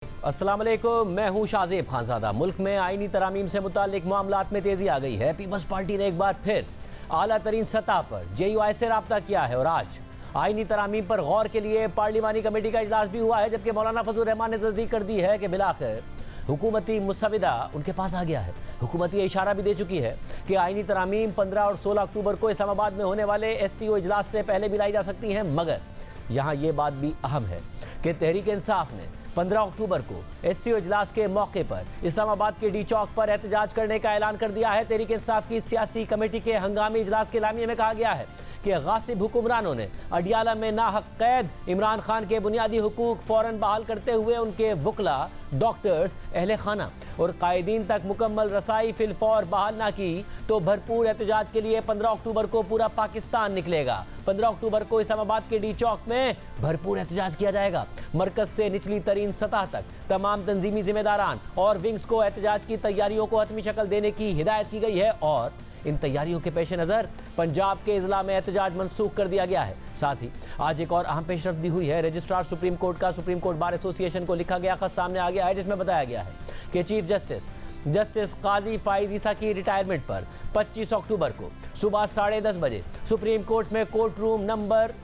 अस्सलाम वालेकुम, मैं हूं शाहजेब खानजादा। मुल्क में आईनी तरामीम से मुताल्लिक मामलात में तेजी आ गई है। पीपल्स पार्टी ने एक बार फिर आला तरीन सतह पर JUI से रब्ता किया है और आज आईनी तरामीम पर गौर के लिए पार्लिमानी कमेटी का इजलास भी हुआ है, जबकि मौलाना फजल रहमान ने तस्दीक कर दी है कि बिलाखिर हुकूमती मुसविदा उनके पास आ गया है। हुकूमत ये इशारा भी दे चुकी है कि आईनी तरामीम 15 और 16 अक्टूबर को इस्लामाबाद में होने वाले SCO इजलास से पहले भी लाई जा सकती हैं, मगर यहाँ ये बात भी अहम है कि तहरीक इंसाफ ने 15 अक्टूबर को SCO इजलास के मौके पर इस्लामाबाद के डी चौक पर एहतजाज करने का ऐलान कर दिया है। तहरीक इंसाफ की सियासी कमेटी के हंगामी इजलास के एलामिये में कहा गया है कि गासिब हुक्मरानों ने अडियाला में नाहक कैद इमरान खान के बुनियादी हुकूक फौरन बहाल करते हुए उनके वकला, डॉक्टर्स, अहले खाना और कायदीन तक मुकम्मल रसाई फिलफौर बहाल ना की तो भरपूर एहतजाज के लिए 15 अक्टूबर को पूरा पाकिस्तान निकलेगा। 15 अक्टूबर को इस्लामाबाद के डी चौक में भरपूर एहतजाज किया जाएगा। मरकज से निचली तरीन सतह तक तमाम तंजीमी जिम्मेदारान और विंग्स को एहतजाज की तैयारियों को हतमी शक्ल देने की हिदायत की गई है और इन तैयारियों के पेश नज़र पंजाब के इजला में एहतजाज मनसूख कर दिया गया है। साथ ही आज एक और अहम पेशरफ्त भी हुई है। रजिस्ट्रार सुप्रीम कोर्ट का सुप्रीम कोर्ट बार एसोसिएशन को लिखा गया खत सामने आ गया है, जिसमें बताया गया है कि चीफ जस्टिस काजी फाइज ईसा की रिटायरमेंट पर 25 अक्टूबर को सुबह 10:30 बजे सुप्रीम कोर्ट में कोर्ट रूम नंबर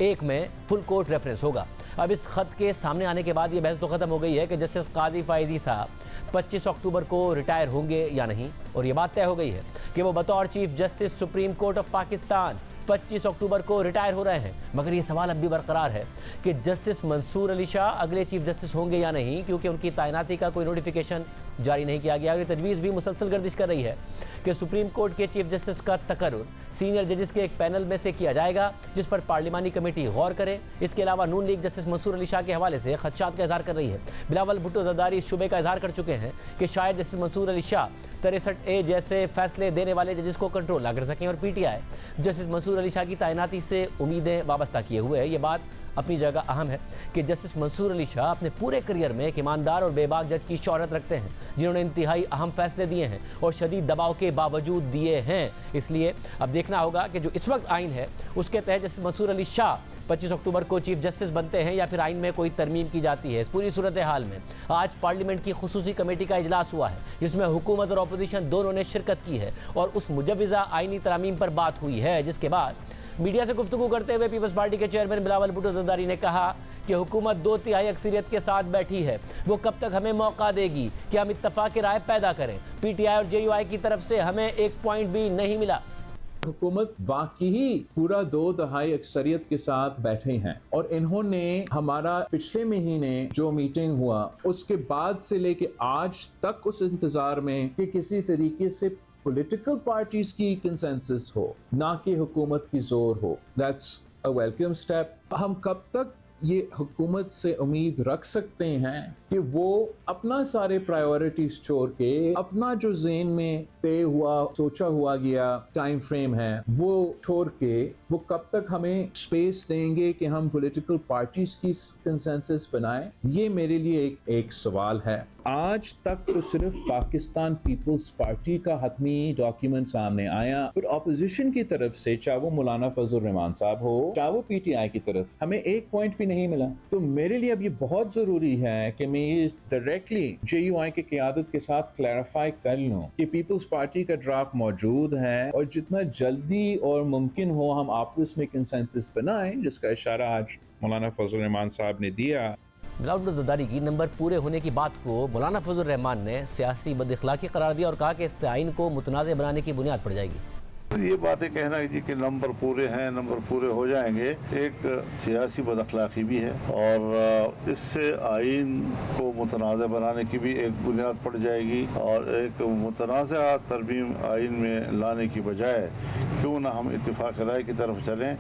1 में फुल कोर्ट रेफरेंस होगा। अब इस खत के सामने आने के बाद ये बहस तो खत्म हो गई है कि जस्टिस काजी फाइज ईसा 25 अक्टूबर को रिटायर होंगे या नहीं, और ये बात तय हो गई है कि वो बतौर chief justice supreme court of Pakistan 25 अक्टूबर को रिटायर हो रहे हैं। मगर ये सवाल अब भी बरकरार है कि जस्टिस मंसूर अली शाह अगले चीफ जस्टिस होंगे या नहीं, क्योंकि उनकी तैनाती का कोई नोटिफिकेशन जारी नहीं किया गया। और ये तजवीज़ भी मुसलसल गर्दिश कर रही है कि सुप्रीम कोर्ट के चीफ जस्टिस का तकर्रुर सीनियर जजेस के एक पैनल में से किया जाएगा, जिस पर पार्लिमानी कमेटी गौर करे। इसके अलावा नून लीग जस्टिस मंसूर अली शाह के हवाले से खदशात का इजहार कर रही है। बिलावल भुट्टो जरदारी इस शुबे का इजहार कर चुके हैं कि शायद जस्टिस मंसूर अली शाह 63A जैसे फैसले देने वाले जजेस को कंट्रोल ना कर सकें और PTI जस्टिस मंसूर अली शाह की तैनाती से उम्मीदें वाबस्ता किए हुए है। ये बात अपनी जगह अहम है कि जस्टिस मंसूर अली शाह अपने पूरे करियर में एक ईमानदार और बेबाक जज की शोहरत रखते हैं, जिन्होंने इंतहाई अहम फैसले दिए हैं और शदीद दबाव के बावजूद दिए हैं। इसलिए अब देखना होगा कि जो इस वक्त आइन है उसके तहत जस्टिस मंसूर अली शाह 25 अक्टूबर को चीफ जस्टिस बनते हैं या फिर आइन में कोई तरमीम की जाती है। इस पूरी सूरत हाल में आज पार्लियामेंट की खुसूसी कमेटी का इजलास हुआ है, जिसमें हुकूमत और अपोजिशन दोनों ने शिरकत की है और उस मुजव्विज़ा आइनी तरामीम पर बात हुई है। जिसके बाद मीडिया से गुफ्तगू करते हुए पीपल्स पार्टी के चेयरमैन बिलावल भुट्टो जरदारी ने कहा कि हुकूमत 2/3 अक्सरियत के साथ बैठी है, वो कब तक हमें मौका देगी कि हम इत्तफाक राय पैदा करें। PTI और JUI की तरफ से हमें एक पॉइंट भी नहीं मिला। हुकूमत वाकई ही पूरा 2/3 अक्सरियत के साथ बैठे हैं और इन्होंने हमारा पिछले महीने जो मीटिंग हुआ उसके बाद से लेके आज तक उस इंतजार में कि किसी तरीके से पॉलिटिकल पार्टीज की कंसेंसस हो, ना कि हुकूमत की जोर हो। That's a welcome step. हम कब तक ये हुकूमत से उम्मीद रख सकते हैं कि वो अपना सारे प्रायोरिटीज छोड़ के अपना जो ज़हन में तय हुआ सोचा हुआ गया टाइम फ्रेम है वो छोड़ के वो कब तक हमें स्पेस देंगे कि हम पॉलिटिकल पार्टीज की कंसेंसस बनाएं? ये मेरे लिए एक सवाल है। आज तक तो सिर्फ पाकिस्तान पीपल्स पार्टी का हतमी डॉक्यूमेंट सामने आया, फिर ऑपोजिशन की तरफ से चाहे वो मौलाना फजल रहमान साहब हो चाहे वो PTI की तरफ हमें एक पॉइंट भी नहीं मिला। तो मेरे लिए अब ये बहुत जरूरी है कि मैं ये डायरेक्टली JUI की क़यादत के साथ क्लैरिफाई कर लूँ कि पीपल्स पार्टी का ड्राफ्ट मौजूद है और जितना जल्दी और मुमकिन हो हम आपस में कंसेंसस बनाएं, जिसका इशारा आज मौलाना फजल रहमान साहब ने दिया। बिलावल भुट्टो जरदारी की नंबर पूरे होने की बात को मौलाना फजल रहमान ने सियासी बदअखलाकी करार दिया और कहा कि इससे आइन को मुतनाज़ बनाने की बुनियाद पड़ जाएगी। ये बातें कहना जी कि नंबर पूरे हैं, नंबर पूरे हो जाएंगे, एक सियासी बदअखलाकी भी है और इससे आइन को मुतनाज़ बनाने की भी एक बुनियाद पड़ जाएगी और एक मुतनाज़ा तरमीम आइन में लाने की बजाय क्यों ना हम इत्तिफाक राय की तरफ चलें।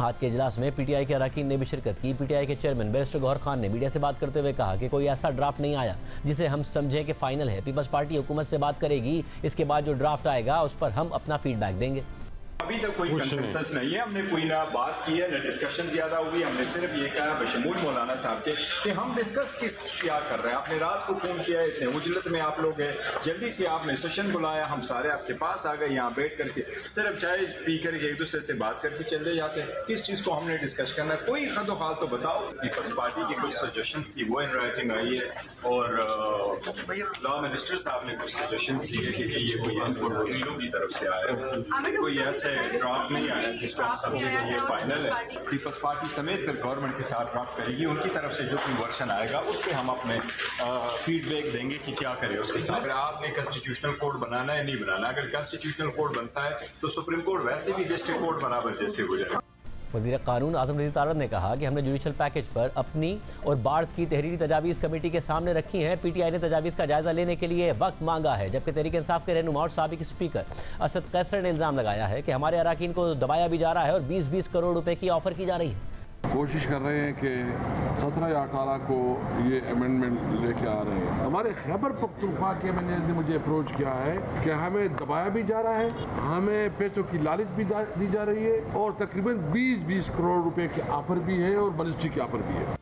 आज के इजलास में PTI के अरकान ने भी शिरकत की। PTI के चेयरमैन बैरिस्टर गौहर खान ने मीडिया से बात करते हुए कहा कि कोई ऐसा ड्राफ्ट नहीं आया जिसे हम समझें कि फाइनल है। पीपल्स पार्टी हुकूमत से बात करेगी, इसके बाद जो ड्राफ्ट आएगा उस पर हम अपना फीडबैक देंगे। अभी तक कोई कंसेंसस नहीं है, हमने कोई ना बात की है, ना डिस्कशन ज्यादा हुई। हमने सिर्फ ये कहा बशमूल मौलाना साहब के कि हम डिस्कस क्या कर रहे हैं। आपने रात को फोन किया, इतने उजलत में आप लोग हैं, जल्दी से आपने सेशन बुलाया, हम सारे आपके पास आ गए, यहाँ बैठ करके सिर्फ चाय पी करके एक दूसरे से बात करके चले जाते हैं। किस चीज़ को हमने डिस्कस करना है, कोई खदो खाल तो बताओ। पीपल्स पार्टी की कुछ सजेशंस थी, वो इन राइटिंग आई है, और लॉ मिनिस्टर साहब ने कुछ सजेशंस दिए कि ये कोई वकीलों की तरफ से आया है, कोई ऐसे ड्राफ्ट नहीं आया जिसको हम समझे कि ये फाइनल है। पीपल्स पार्टी समेत फिर गवर्नमेंट के साथ ड्राफ्ट करेगी, उनकी तरफ से जो कोई वर्शन आएगा उस पर हम अपने फीडबैक देंगे कि क्या करें उसके साथ। अगर आपने कॉन्स्टिट्यूशनल कोड बनाना है नहीं बनाना, अगर कॉन्स्टिट्यूशनल कोड बनता है तो सुप्रीम कोर्ट वैसे भी डिस्ट्रिक्ट कोर्ट बराबर जैसे हो जाएगा। वज़ीर कानून आज़म रज़ी तारड़ ने कहा कि हमने जुडिशल पैकेज पर अपनी और बार्स की तहरीरी तजावीज़ कमेटी के सामने रखी हैं। पीटीआई ने तजावीज़ का जायज़ा लेने के लिए वक्त मांगा है, जबकि तहरीक इंसाफ के रहनुमा और साबिक स्पीकर असद कैसर ने इल्ज़ाम लगाया है कि हमारे अरकान को दबाया भी जा रहा है और 20-20 करोड़ रुपए की ऑफ़र की जा रही है। कोशिश कर रहे हैं कि 17 या 18 को ये अमेंडमेंट लेके आ रहे हैं। हमारे खैबर पख्तूनख्वा के मैनेजर ने मुझे अप्रोच किया है कि हमें दबाया भी जा रहा है, हमें पैसों की लालच भी दी जा रही है, और तकरीबन 20-20 करोड़ रुपए की ऑफर भी है और बलिस्टिक की ऑफर भी है।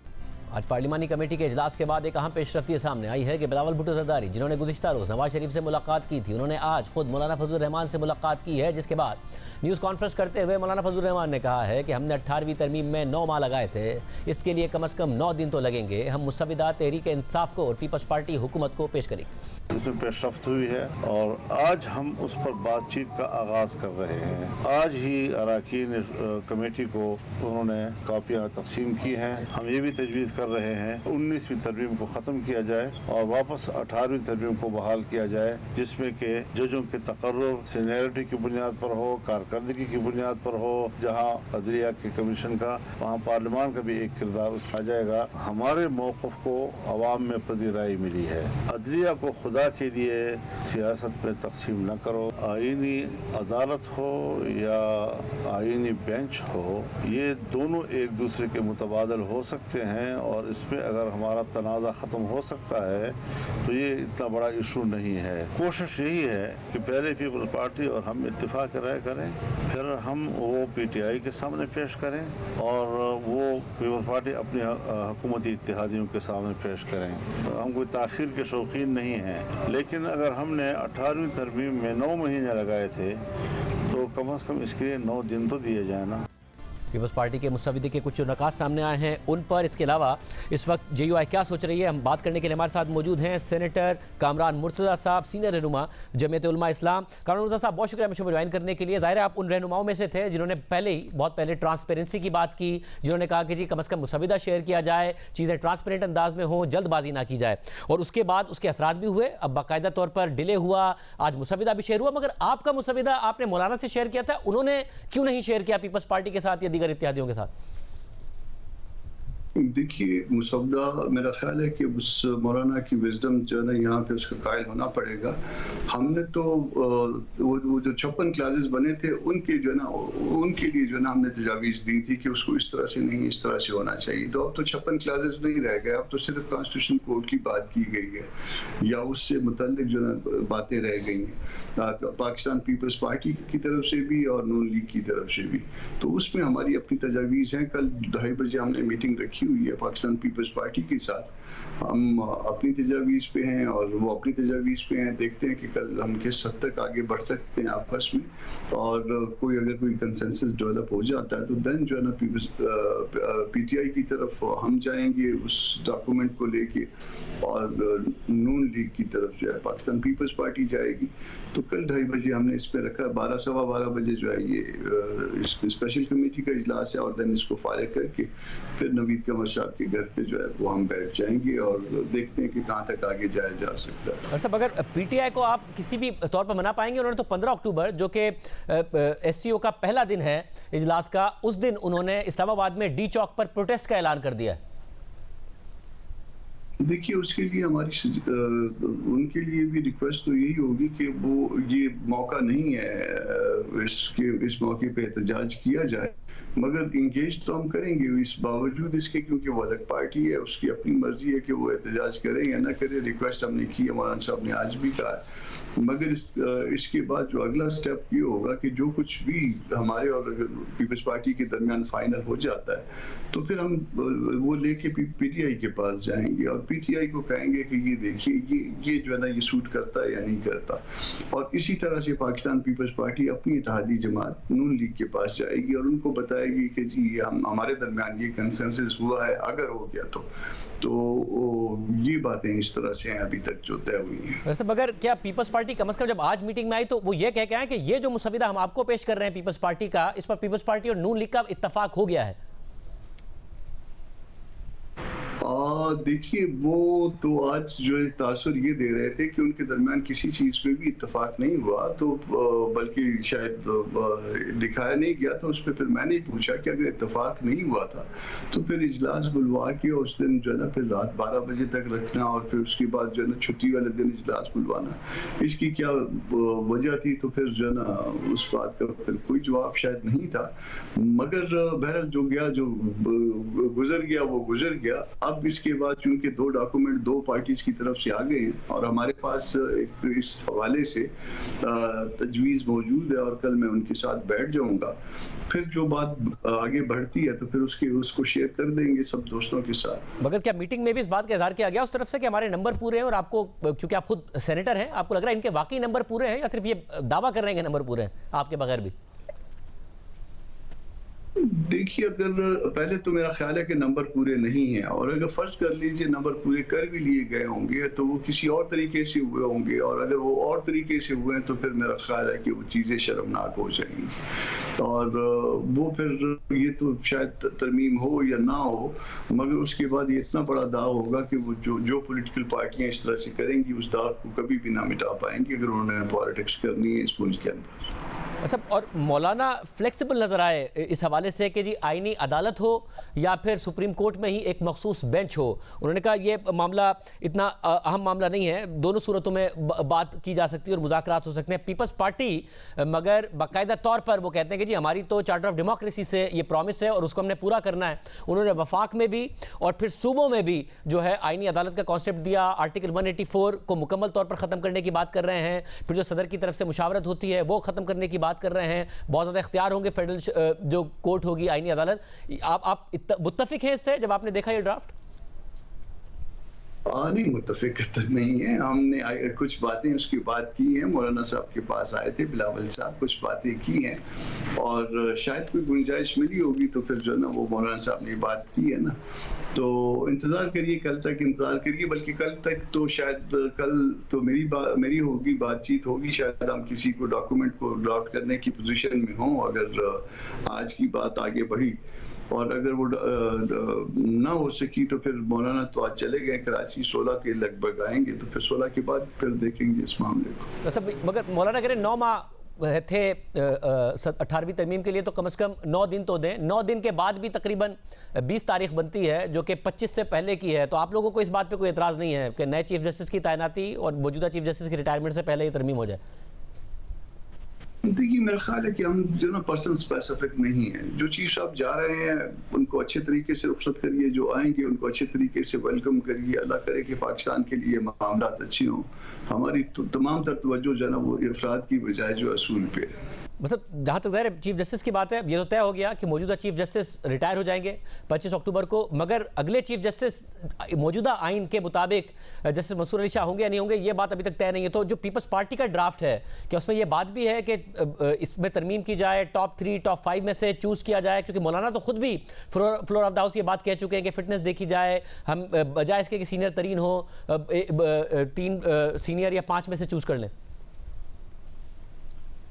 आज पार्लिमानी कमेटी के इजलास के बाद एक अहम पेशरफ्ती सामने आई है कि बिलावल भुट्टो जरदारी, जिन्होंने गुज़िश्ता रोज़ नवाज शरीफ से मुलाकात की थी, उन्होंने आज खुद मौलाना फजलुर रहमान से मुलाकात की है, जिसके बाद न्यूज़ कॉन्फ्रेंस करते हुए मौलाना फजलुर रहमान ने कहा है कि हमने 18वीं तरमीम में 9 माह लगाए थे, इसके लिए कम अज़ कम 9 दिन तो लगेंगे। हम मुस्तविदा तहरीक इंसाफ को और पीपल्स पार्टी हुकूमत को पेश करेंगे। इसमें पेशरफ्त हुई है और आज हम उस पर बातचीत का आगाज़ कर रहे हैं। आज ही अरकान कमेटी को उन्होंने कापियाँ तकसीम की हैं। हम ये भी तजवीज़ कर रहे हैं 19वीं तरमीम को ख़त्म किया जाए और वापस 18वीं तरमीम को बहाल किया जाए, जिसमें कि जजों के तकर्रुर सीनियरिटी की बुनियाद पर हो, कारकर्दगी की बुनियाद पर हो। जहाँ अदलिया के कमीशन का, वहाँ पार्लियामान का भी एक किरदार आ जाएगा। हमारे मौक़िफ़ को अवाम में पजीराई मिली है। अदलिया को खुदा के लिए सियासत में तकसीम न करो। आईनी अदालत हो या आईनी बेंच हो, ये दोनों एक दूसरे के मुतबादल हो सकते हैं और इसमें अगर हमारा तनाज़ा ख़त्म हो सकता है तो ये इतना बड़ा इशू नहीं है। कोशिश यही है कि पहले पीपल्स पार्टी और हम इत्तेफाक राय करें, फिर हम वो पीटीआई के सामने पेश करें और वो पीपल्स पार्टी अपनी हुकूमती इत्तेहादियों के सामने पेश करें। हम कोई ताख़ीर के शौकीन नहीं हैं, लेकिन अगर हमने 18वीं तरमीम में 9 महीने लगाए थे तो कम से कम इसके लिए 9 दिन तो दिए जाए ना। पीपल्स पार्टी के मुसव्विदे के कुछ नकात सामने आए हैं उन पर। इसके अलावा इस वक्त JUI क्या सोच रही है, हम बात करने के लिए हमारे साथ मौजूद हैं सेनेटर कामरान मुर्तज़ा साहब, सीनियर रहनुमा जमीयत उलमा इस्लाम। कामरान मुर्तज़ा साहब, बहुत शुक्रिया मुझे ज्वाइन करने के लिए। ज़ाहिर है आप उन रहनुमाओं में से थे जिन्होंने बहुत पहले ट्रांसपेरेंसी की बात की, जिन्होंने कहा कि जी कम अज़ कम मुसव्विदा शेयर किया जाए, चीज़ें ट्रांसपेरेंट अंदाज में हो, जल्दबाजी ना की जाए, और उसके बाद उसके असरात भी हुए। अब बाकायदा तौर पर डिले हुआ, आज मुसव्विदा भी शेयर हुआ, मगर आपका मुसव्विदा आपने मौलाना से शेयर किया था, उन्होंने क्यों नहीं शेयर किया पीपल्स पार्टी के साथ या दीगर इत्तेहादियों के साथ? देखिए, मुसव्वदा मेरा ख्याल है कि उस मौलाना की विजडम जो है ना, यहाँ पे उसका कायल होना पड़ेगा। हमने तो वो जो 56 क्लासेस बने थे उनके जो है ना, उनके लिए जो है ना हमने तजावीज़ दी थी कि उसको इस तरह से नहीं, इस तरह से होना चाहिए। तो अब तो 56 क्लासेस नहीं रह गए, अब तो सिर्फ कॉन्स्टिट्यूशन कोड की बात की गई है या उससे मुतल्लिक जो है बातें रह गई हैं पाकिस्तान पीपल्स पार्टी की तरफ से भी और नून लीग की तरफ से भी। तो उसमें हमारी अपनी तजावीज़ हैं। कल 2:30 बजे हमने मीटिंग रखी हुई है पाकिस्तान पीपल्स पार्टी के साथ। हम अपनी तजावीज़ पे हैं और वो अपनी तजावीज़ पे हैं। देखते हैं कि कल हम किस हद तक आगे बढ़ सकते हैं आपस में, और अगर कोई कंसेंसस डेवलप हो जाता है तो देन जो है ना PTI की तरफ हम जाएंगे उस डॉक्यूमेंट को लेके, और नून लीग की तरफ जो है पाकिस्तान पीपल्स पार्टी जाएगी। तो कल 2:30 बजे हमने इस पे रखा। 12 सवा 12 बजे जो है ये स्पेशल कमेटी का इजलास है, और देन इसको फारिग करके फिर नवीद कमर साहब के घर पे जो है वो हम बैठ जाएंगे और देखते हैं कि कहाँ तक आगे जाया जा सकता है। और सब अगर PTI को आप किसी भी तौर पर मना पाएंगे, उन्होंने तो 15 अक्टूबर जो कि SCO का पहला दिन है इजलास का, उस दिन उन्होंने इस्लामाबाद में D चौक पर प्रोटेस्ट का ऐलान कर दिया है। देखिए, उसके लिए हमारी उनके लिए भी रिक्वेस्ट तो यही होगी कि वो ये मौका नहीं है इस मौके पे एहतजाज किया जाए। मगर इंगेज तो हम करेंगे इस बावजूद इसके, क्योंकि वो अलग पार्टी है, उसकी अपनी मर्जी है कि वो एहतजाज करे या ना करे। रिक्वेस्ट हमने की है, मौलाना साहब ने आज भी कहा है। मगर इसके बाद जो अगला स्टेप ये होगा कि जो कुछ भी हमारे और पीपल्स पार्टी के दरमियान फाइनल हो जाता है तो फिर हम वो लेके पीटीआई के पास जाएंगे और पीटीआई को कहेंगे कि ये देखिए ये जो है ना ये सूट करता है या नहीं करता। और इसी तरह से पाकिस्तान पीपल्स पार्टी अपनी इत्तेहादी जमात नून लीग के पास जाएगी और उनको बताएगी कि जी हम हमारे दरमियान ये कंसेंसस हुआ है, अगर हो गया तो ये बातें इस तरह से हैं अभी तक जो तय हुई हैं। वैसे मगर क्या पीपल्स पार्टी कम से कम जब आज मीटिंग में आई तो वो ये कह के आए कि ये जो मुसविदा हम आपको पेश कर रहे हैं पीपल्स पार्टी का, इस पर पीपल्स पार्टी और नून लीग का इत्तेफाक हो गया है? देखिए वो तो आज जो है तासुर ये दे रहे थे कि उनके दरमियान किसी चीज पे भी इत्तेफाक नहीं हुआ, तो बल्कि शायद दिखाया नहीं गया। तो उस पर फिर मैंने पूछा कि अगर इत्तेफाक नहीं हुआ था तो फिर इजलास बुलवा के उस दिन जो है ना फिर रात 12 बजे तक रखना और फिर उसके बाद जो है ना छुट्टी वाले दिन इजलास बुलवाना, इसकी क्या वजह थी? तो फिर जो है ना उस बात का फिर कोई जवाब शायद नहीं था। मगर बहरहाल जो गया, जो गुजर गया वो गुजर गया। अब इसके बाद चूंकि 2 डॉक्यूमेंट 2 पार्टीज की तरफ से आ गए हैं और हमारे पास एक इस हवाले से तजवीज़ मौजूद है और कल मैं उनके साथ बैठ जाऊंगा। फिर जो बात आगे बढ़ती है तो फिर उसको शेयर कर देंगे सब दोस्तों के साथ। मगर क्या मीटिंग में भी इस बात का इजहार किया गया उस तरफ से कि हमारे नंबर पूरे हैं और आपको, क्योंकि आप खुद सेनेटर हैं, आपको लग रहा है इनके वाकई नंबर पूरे हैं या सिर्फ ये दावा कर रहे हैं कि नंबर पूरे हैं आपके बगैर भी? देखिए, अगर पहले तो मेरा ख्याल है कि नंबर पूरे नहीं हैं और अगर फर्ज कर लीजिए नंबर पूरे कर भी लिए गए होंगे तो वो किसी और तरीके से हुए होंगे और अगर वो और तरीके से हुए हैं तो फिर मेरा ख्याल है कि वो चीज़ें शर्मनाक हो जाएंगी और वो फिर ये तो शायद तरमीम हो या ना हो, मगर उसके बाद ये इतना बड़ा दाव होगा कि वो जो पॉलिटिकल पार्टियां इस तरह से करेंगी उस दाव को कभी भी ना मिटा पाएंगी अगर उन्होंने पॉलिटिक्स करनी है इस मुल्क के अंदर। अच्छा, और मौलाना फ्लेक्सिबल नज़र आए इस हवाले से कि जी आईनी अदालत हो या फिर सुप्रीम कोर्ट में ही एक मखसूस बेंच हो। उन्होंने कहा ये मामला इतना अहम मामला नहीं है, दोनों सूरतों में बात की जा सकती है और मुज़ाकरात हो सकते हैं। पीपल्स पार्टी मगर बाकायदा तौर पर वो कहते हैं कि जी हमारी तो चार्टर ऑफ डेमोक्रेसी से ये प्रॉमिस है और उसको हमने पूरा करना है। उन्होंने वफाक में भी और फिर सूबों में भी जो है आईनी अदालत का कॉन्सेप्ट दिया, आर्टिकल 184 को मुकम्मल तौर पर ख़त्म करने की बात कर रहे हैं, फिर जो सदर की तरफ से मुशावरत होती है वो ख़त्म करने की बात कर रहे हैं, बहुत ज़्यादा इख्तियार होंगे फेडरल जो कोर्ट होगी आईनी अदालत। आप मुत्तफिक हैं इससे जब आपने देखा ये ड्राफ्ट? नहीं, मुत्तफिक तो नहीं है। हमने कुछ बातें उसकी बात की हैं, मौलाना साहब के पास आए थे बिलावल साहब, कुछ बातें की हैं और शायद कोई गुंजाइश मिली होगी तो फिर जो है ना वो मौलाना साहब ने बात की है ना, तो इंतज़ार करिए, कल तक इंतज़ार करिए। बल्कि कल तक तो शायद कल तो मेरी होगी, बातचीत होगी, शायद हम किसी को डॉक्यूमेंट को ड्राफ्ट करने की पोजीशन में हों अगर आज की बात आगे बढ़ी और अगर वो ना हो सकी तो फिर मौलाना तो आज चले गए कराची, 16 के लगभग आएंगे तो फिर 16 के बाद फिर देखेंगे इस मामले को। मगर मौलाना कह रहे 9 माह थे 18वीं तरमीम के लिए तो कम से कम 9 दिन तो दें। 9 दिन के बाद भी तकरीबन 20 तारीख बनती है जो कि 25 से पहले की है, तो आप लोगों को इस बात पे कोई एतराज़ नहीं है कि नए चीफ जस्टिस की तैनाती और मौजूदा चीफ जस्टिस की रिटायरमेंट से पहले ही तरमीम हो जाए? देखिए, मेरा ख्याल है कि हम जो ना पर्सन स्पेसिफिक नहीं है। जो चीफ साहब जा रहे हैं उनको अच्छे तरीके से रुखसत करिए, जो आएंगे उनको अच्छे तरीके से वेलकम करिए। अल्लाह करे कि पाकिस्तान के लिए मामला अच्छे हों। हमारी तो तमाम तर तवज्जो जो है ना वो अफराद की बजाय जो असूल पे है। मतलब जहाँ तक ज़ाहिर चीफ जस्टिस की बात है, ये तो तय हो गया कि मौजूदा चीफ जस्टिस रिटायर हो जाएंगे 25 अक्टूबर को, मगर अगले चीफ जस्टिस मौजूदा आइन के मुताबिक जस्टिस मंसूर अली शाह होंगे या नहीं होंगे ये बात अभी तक तय नहीं है। तो जो पीपल्स पार्टी का ड्राफ्ट है कि उसमें ये बात भी है कि इसमें तरमीम की जाए, टॉप 3 टॉप 5 में से चूज़ किया जाए, क्योंकि मौलाना तो खुद भी फ्लोर ऑफ द हाउस ये बात कह चुके हैं कि फिटनेस देखी जाए, हम बजाय इसके कि सीनियर तरीन हो 3 सीनियर या 5 में से चूज़ कर लें।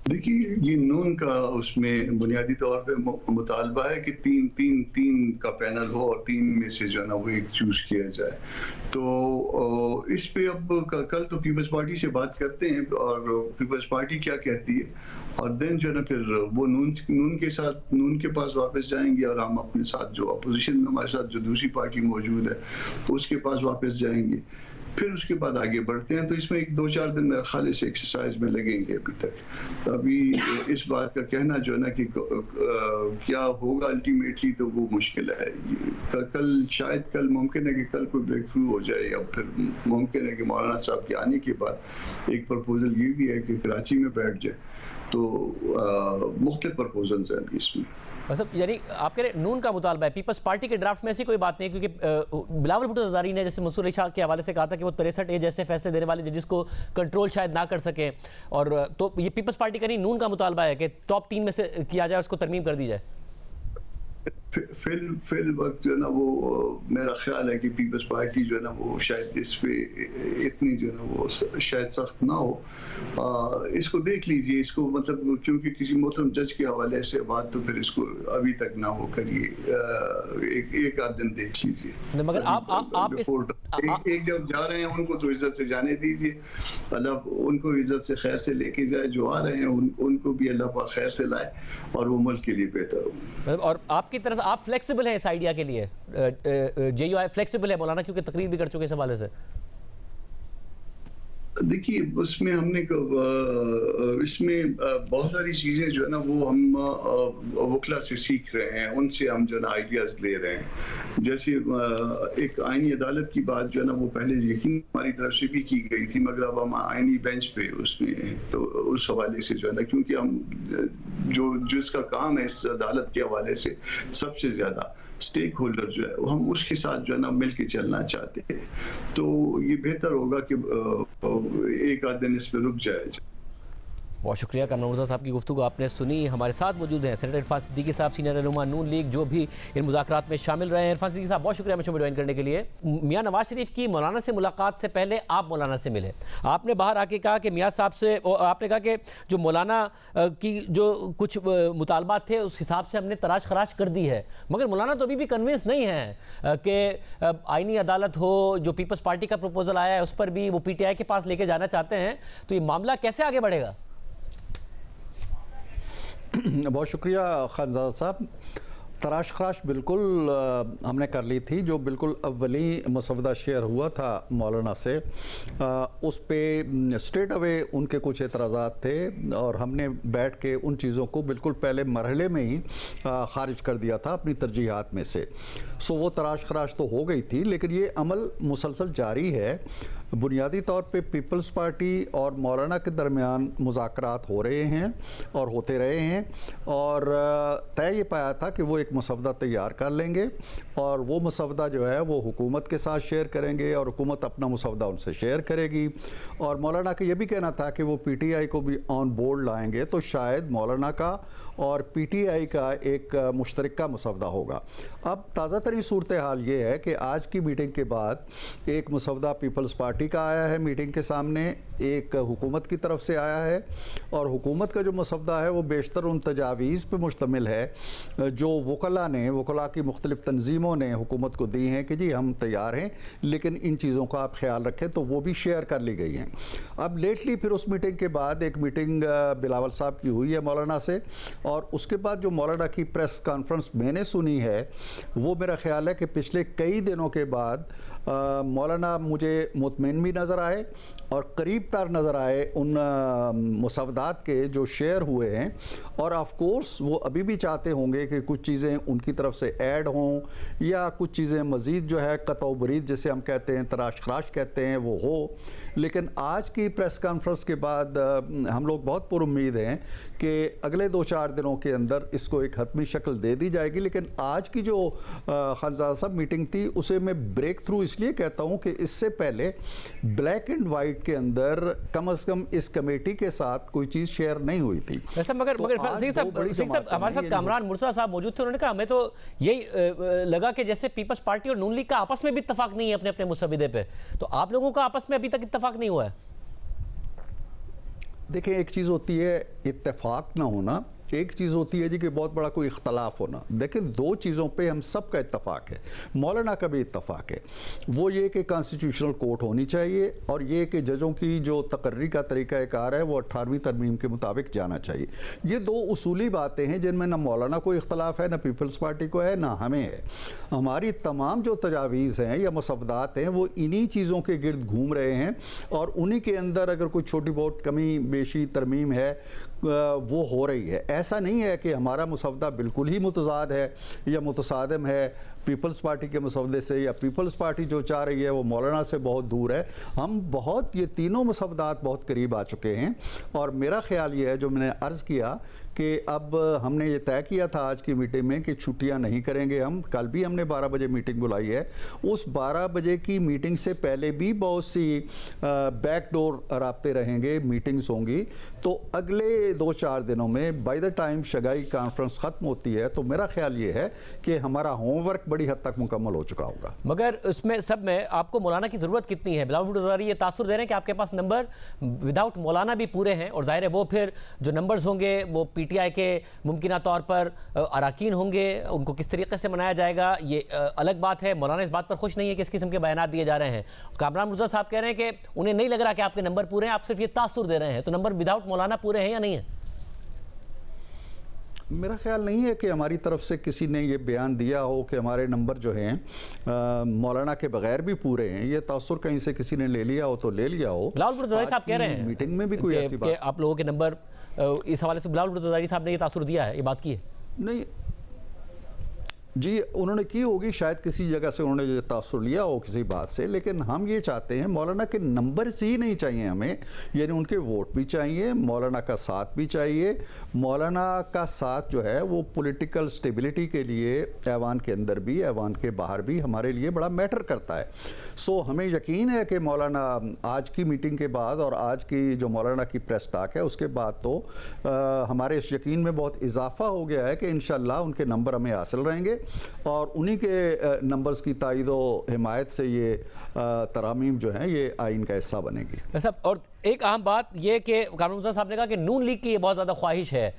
देखिए, ये नून का उसमें बुनियादी तौर पे मुतालबा है कि तीन का पैनल हो और 3 में से जो है ना वो एक चूज किया जाए। तो इस पे अब कल तो पीपल्स पार्टी से बात करते हैं और पीपल्स पार्टी क्या कहती है और देन जो है ना फिर वो नून के पास वापस जाएंगे और हम अपने साथ जो अपोजिशन में हमारे साथ जो दूसरी पार्टी मौजूद है तो उसके पास वापस जाएंगे। फिर उसके बाद आगे बढ़ते हैं। तो इसमें एक 2-4 दिन मेरा ख्याल से एक्सरसाइज में लगेंगे अभी तक। तो अभी इस बात का कहना जो है ना कि क्या होगा अल्टीमेटली, तो वो मुश्किल है। शायद कल मुमकिन है कि कल कोई ब्रेक थ्रू हो जाए, या फिर मुमकिन है कि मौलाना साहब के आने के बाद एक प्रपोजल ये भी है कि कराची में बैठ जाए। तो मुख्तलिफ प्रपोजल्स हैं इसमें। मतलब यानी आप कह रहे नून का मुतालबा है, पीपल्स पार्टी के ड्राफ्ट में ऐसी कोई बात नहीं है, क्योंकि बिलावल भुट्टो ज़रदारी ने जैसे मंसूर अली शाह के हवाले से कहा था कि वो 63A जैसे फैसले देने वाले जजिस को कंट्रोल शायद ना कर सकें, और तो ये पीपल्स पार्टी का नहीं नून का मुतालबा है कि टॉप 3 में से किया जाए, उसको तरमीम कर दी जाए। फिल वक्त जो है ना वो मेरा ख्याल है कि पीपल्स पार्टी जो है ना वो शायद इस पे इतनी जो है ना वो शायद सख्त ना हो। इसको देख लीजिए, इसको मतलब क्योंकि किसी मोहतरम जज के हवाले से बात, तो फिर इसको अभी तक ना हो करिए, एक आध दिन देख लीजिए। मगर आप एक जब जा रहे हैं उनको तो इज्जत से जाने दीजिए, अल्लाह उनको इज्जत से खैर से लेके जाए। जो आ रहे हैं उनको भी अल्लाह पाक खैर से लाए और वो मुल्क के लिए बेहतर हो। और आपकी तरफ आप फ्लेक्सिबल हैं इस आइडिया के लिए, JUI फ्लेक्सिबल है मौलाना, क्योंकि तकरीर भी कर चुके इस हवाले से? देखिए उसमें हमने इसमें बहुत सारी चीज़ें जो है ना वो हम वकला से सीख रहे हैं, उनसे हम जो है ना आइडियाज़ ले रहे हैं। जैसे एक आईनी अदालत की बात जो है ना वो पहले यकीन हमारी तरफ से भी की गई थी, मगर अब हम आईनी बेंच पे उसमें तो उस हवाले से जो है ना, क्योंकि हम जिसका काम है इस अदालत के हवाले से सबसे ज़्यादा स्टेक होल्डर जो है हम उसके साथ जो है ना मिल के चलना चाहते हैं। तो ये बेहतर होगा कि एक आध दिन इस पे रुक जाए। बहुत शुक्रिया कामरान मुर्तज़ा साहब की गुफ्तगू आपने सुनी। हमारे साथ मौजूद हैं सेनेटर इरफान सिद्दीकी साहब, सीनियर रहनुमा नून लीग, जो भी इन मुज़ाकरात में शामिल रहे हैं। इरफान सिद्दीकी साहब बहुत शुक्रिया हमें शो में ज्वाइन करने के लिए। मियाँ नवाज शरीफ की मौलाना से मुलाकात से पहले आप मौलाना से मिले, आपने बाहर आके कहा कि मियाँ साहब से, आपने कहा कि जो मौलाना की जो कुछ मुतालबात थे उस हिसाब से हमने तराश खराश कर दी है, मगर मौलाना तो अभी भी कन्विंस नहीं है कि आईनी अदालत हो, जो पीपल्स पार्टी का प्रपोजल आया है उस पर भी वो PTI के पास लेके जाना चाहते हैं। तो ये मामला कैसे आगे बढ़ेगा? बहुत शुक्रिया खानज़ादा साहब। तराश खराश बिल्कुल हमने कर ली थी। जो बिल्कुल अव्वली मसवदा शेयर हुआ था मौलाना से, उस पे स्ट्रेट अवे उनके कुछ एतराज़ात थे और हमने बैठ के उन चीज़ों को बिल्कुल पहले मरहले में ही ख़ारिज कर दिया था अपनी तरजीहात में से। सो वो तराश खराश तो हो गई थी, लेकिन ये अमल मुसलसल जारी है। बुनियादी तौर पे पीपल्स पार्टी और मौलाना के दरमियान मुज़ाकरात हो रहे हैं और होते रहे हैं, और तय ये पाया था कि वो एक मसवदा तैयार कर लेंगे और वो मसवदा जो है वो हुकूमत के साथ शेयर करेंगे और हुकूमत अपना मसवदा उनसे शेयर करेगी। और मौलाना का ये भी कहना था कि वो PTI को भी ऑन बोर्ड लाएंगे, तो शायद मौलाना का और PTI का एक मुश्तरका मसवदा होगा। अब ताज़ा तरीन सूरत हाल ये है कि आज की मीटिंग के बाद एक मसवदा पीपल्स पार्टी का आया है मीटिंग के सामने, एक हुकूमत की तरफ से आया है, और हुकूमत का जो मसवदा है वो बेशतर उन तजावीज़ पर मुश्तमिल है जो वकला की मुख्तलिफ तंजीमों ने हुकूमत को दी हैं कि जी हम तैयार हैं, लेकिन इन चीज़ों का आप ख्याल रखें, तो वो भी शेयर कर ली गई हैं। अब लेटली फिर उस मीटिंग के बाद एक मीटिंग बिलावल साहब की हुई है मौलाना से, और उसके बाद जो मौलाना की प्रेस कॉन्फ्रेंस मैंने सुनी है वो मेरा ख्याल है कि पिछले कई दिनों के बाद मौलाना मुझे मुतमईन भी नज़र आए और करीब तर नज़र आए उन मुसवदात के जो शेयर हुए हैं। और ऑफ कोर्स वो अभी भी चाहते होंगे कि कुछ चीज़ें उनकी तरफ से ऐड हों या कुछ चीज़ें मज़ीद जो है कतौ बरीद जिसे हम कहते हैं, तराश खराश कहते हैं, वो हो। लेकिन आज की प्रेस कॉन्फ्रेंस के बाद हम लोग बहुत पुरुम्मीद हैं कि अगले 2-4 दिनों के अंदर इसको एक हतमी शक्ल दे दी जाएगी। लेकिन आज की जो खानज़ादा साहब मीटिंग थी उसे मैं ब्रेक थ्रू इसलिए कहता हूँ कि इससे पहले ब्लैक एंड वाइट के अंदर कम से कम इस कमेटी के साथ कोई चीज़ शेयर नहीं हुई थी। वैसे मगर सिंह साहब हमारे साथ कामरान मुर्तज़ा साहब मौजूद थे, उन्होंने कहा हमें तो यही लगा कि जैसे पीपल्स पार्टी और नून लीग का आपस में भी इत्तेफाक नहीं है अपने अपने मुसविदे पे, तो आप लोगों का आपस में अभी तक इत्तेफाक नहीं हुआ है? देखिए, एक चीज़ होती है इत्तेफाक ना होना, एक चीज़ होती है जी कि बहुत बड़ा कोई इख्तलाफ होना, लेकिन दो चीज़ों पे हम सब का इत्तफाक है, मौलाना का भी इत्तफाक है। वो ये कि कॉन्स्टिट्यूशनल कोर्ट होनी चाहिए और ये कि जजों की जो तकर्री का तरीक़ाकार है वो 18वीं तरमीम के मुताबिक जाना चाहिए। ये दो उसूली बातें हैं जिनमें ना मौलाना को इख्तलाफ है, ना पीपल्स पार्टी को है, ना हमें है। हमारी तमाम जो तजावीज़ हैं या मसवदात हैं वो इन्हीं चीज़ों के गिर्द घूम रहे हैं और उन्हीं के अंदर अगर कोई छोटी बहुत कमी बेशी तरमीम है वो हो रही है। ऐसा नहीं है कि हमारा मसवदा बिल्कुल ही मुतज़ाद है या मुतसादम है पीपल्स पार्टी के मसवदे से, या पीपल्स पार्टी जो चाह रही है वो मौलाना से बहुत दूर है। हम बहुत, ये तीनों मसवदात बहुत करीब आ चुके हैं और मेरा ख्याल ये है, जो मैंने अर्ज़ किया कि अब हमने ये तय किया था आज की मीटिंग में कि छुट्टियां नहीं करेंगे हम। कल भी हमने 12 बजे मीटिंग बुलाई है। उस 12 बजे की मीटिंग से पहले भी बहुत सी बैकडोर राब्ते रहेंगे, मीटिंग्स होंगी। तो अगले 2-4 दिनों में बाय द टाइम शगाई कॉन्फ्रेंस ख़त्म होती है तो मेरा ख्याल ये है कि हमारा होमवर्क बड़ी हद तक मुकम्मल हो चुका होगा। मगर उसमें सब में आपको मौलाना की ज़रूरत कितनी है? बिलावल भुट्टो ज़रदारी ये तासुर दे रहे हैं कि आपके पास नंबर विदाउट मौलाना भी पूरे हैं और ज़ाहिर है वो फिर जो नंबर्स होंगे वो पीटीआई के मुमकिना तौर पर अरकान होंगे, उनको किस तरीके से मनाया जाएगा ये अलग बात है। मौलाना इस बात पर खुश नहीं है कि इस किस्म के बयान दिए जा रहे हैं। कामरान मुर्तज़ा साहब कह रहे हैं कि उन्हें नहीं लग रहा कि आपके नंबर पूरे हैं, आप सिर्फ ये तासुर दे रहे हैं। तो नंबर विदाउट मौलाना पूरे हैं या नहीं है? मेरा ख्याल नहीं है कि हमारी तरफ से किसी ने ये बयान दिया हो कि हमारे नंबर जो हैं मौलाना के बगैर भी पूरे हैं। ये तासुर कहीं से किसी ने ले लिया हो तो ले लिया हो। बिलावल भुट्टो ज़रदारी साहब कह रहे हैं मीटिंग में भी कोई ऐसी बात आप लोगों के नंबर, इस हवाले से बिलावल भुट्टो ज़रदारी साहब ने ये तासुर दिया है, ये बात की है? नहीं जी, उन्होंने की होगी, शायद किसी जगह से उन्होंने जो तासुर लिया हो किसी बात से। लेकिन हम ये चाहते हैं मौलाना के नंबर ही नहीं चाहिए हमें, यानी उनके वोट भी चाहिए, मौलाना का साथ भी चाहिए। मौलाना का साथ जो है वो पॉलिटिकल स्टेबिलिटी के लिए ऐवान के अंदर भी ऐवान के बाहर भी हमारे लिए बड़ा मैटर करता है। सो हमें यकीन है कि मौलाना आज की मीटिंग के बाद और आज की जो मौलाना की प्रेस टॉक है उसके बाद तो हमारे इस यकीन में बहुत इजाफा हो गया है कि इंशाल्लाह उनके नंबर हमें हासिल रहेंगे और उन्हीं के नंबर्स की तायद व हिमायत से ये तरामीम जो हैं ये आइन का हिस्सा बनेगी। सब और एक अहम बात ये कि कामरान मुर्तज़ा साहब ने कहा कि नून लीग की ये बहुत ज़्यादा ख्वाहिश है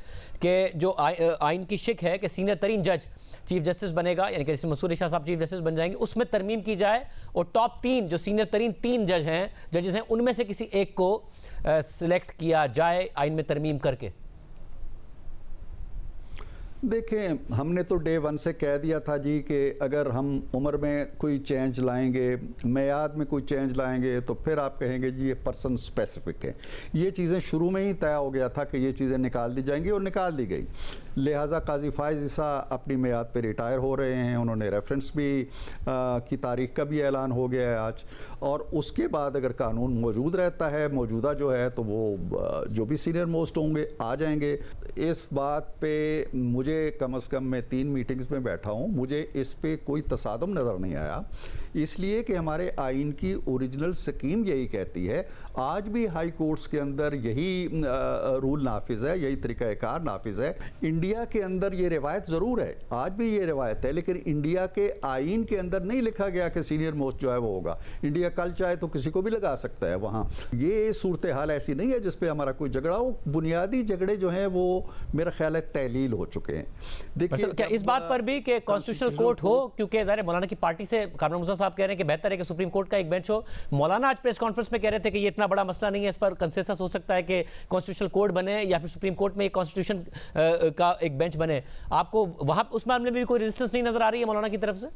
कि जो आइन की शिक है कि सीनियर तरीन जज चीफ जस्टिस बनेगा, यानी कि मंसूर शाह साहब चीफ जस्टिस बन जाएंगे, उसमें तरमीम की जाए और टॉप 3 जो सीनियर तरीन 3 जजेस हैं उनमें से किसी एक को सिलेक्ट किया जाए आइन में तरमीम करके। देखें, हमने तो डे 1 से कह दिया था जी कि अगर हम उम्र में कोई चेंज लाएंगे, मेयाद में कोई चेंज लाएंगे तो फिर आप कहेंगे जी ये पर्सन स्पेसिफिक है। ये चीज़ें शुरू में ही तय हो गया था कि ये चीज़ें निकाल दी जाएंगी और निकाल दी गई। लिहाजा काजी फायज़ ईसा अपनी मेयाद पे रिटायर हो रहे हैं, उन्होंने रेफरेंस भी की तारीख का भी ऐलान हो गया है आज। और उसके बाद अगर कानून मौजूद रहता है, मौजूदा जो है, तो वो जो भी सीनियर मोस्ट होंगे आ जाएंगे। इस बात पे मुझे कम से कम मैं 3 मीटिंग्स में बैठा हूँ, मुझे इस पे कोई तसादम नज़र नहीं आया, इसलिए कि हमारे आइन की ओरिजिनल स्कीम यही कहती है। आज भी हाई कोर्ट्स के अंदर यही रूल नाफिज है, यही तरीक़ाकार नाफिज है। इंडिया के अंदर ये रिवायत ज़रूर है, आज भी ये रिवायत है, लेकिन इंडिया के आइन के अंदर नहीं लिखा गया कि सीनियर मोस्ट जो है वो होगा। इंडिया कल चाहे तो किसी को भी लगा सकता है वहाँ। ये सूरत हाल ऐसी नहीं है जिस पे हमारा कोई झगड़ा हो। बुनियादी झगड़े जो हैं वो मेरा ख्याल है तहलील हो चुके हैं। देखिए क्या इस बात पर भी कि कॉन्स्टिट्यूशनल कोर्ट हो, क्योंकि ज़ाहिर मौलाना की पार्टी से कामरान मुर्तज़ा साहब कह रहे हैं कि बेहतर है कि सुप्रीम कोर्ट का एक बेंच हो। मौलाना आज प्रेस कॉन्फ्रेंस में कह रहे थे कि ये इतना बड़ा मसला नहीं है, इस पर कंसेंसस हो सकता है कि कॉन्स्टिट्यूशनल कोर्ट बने या फिर सुप्रीम कोर्ट में कॉन्स्टिट्यूशन का एक बेंच बने। आपको वहां उस मामले में भी कोई रेजिस्टेंस नहीं नजर आ रही है मौलाना की तरफ से?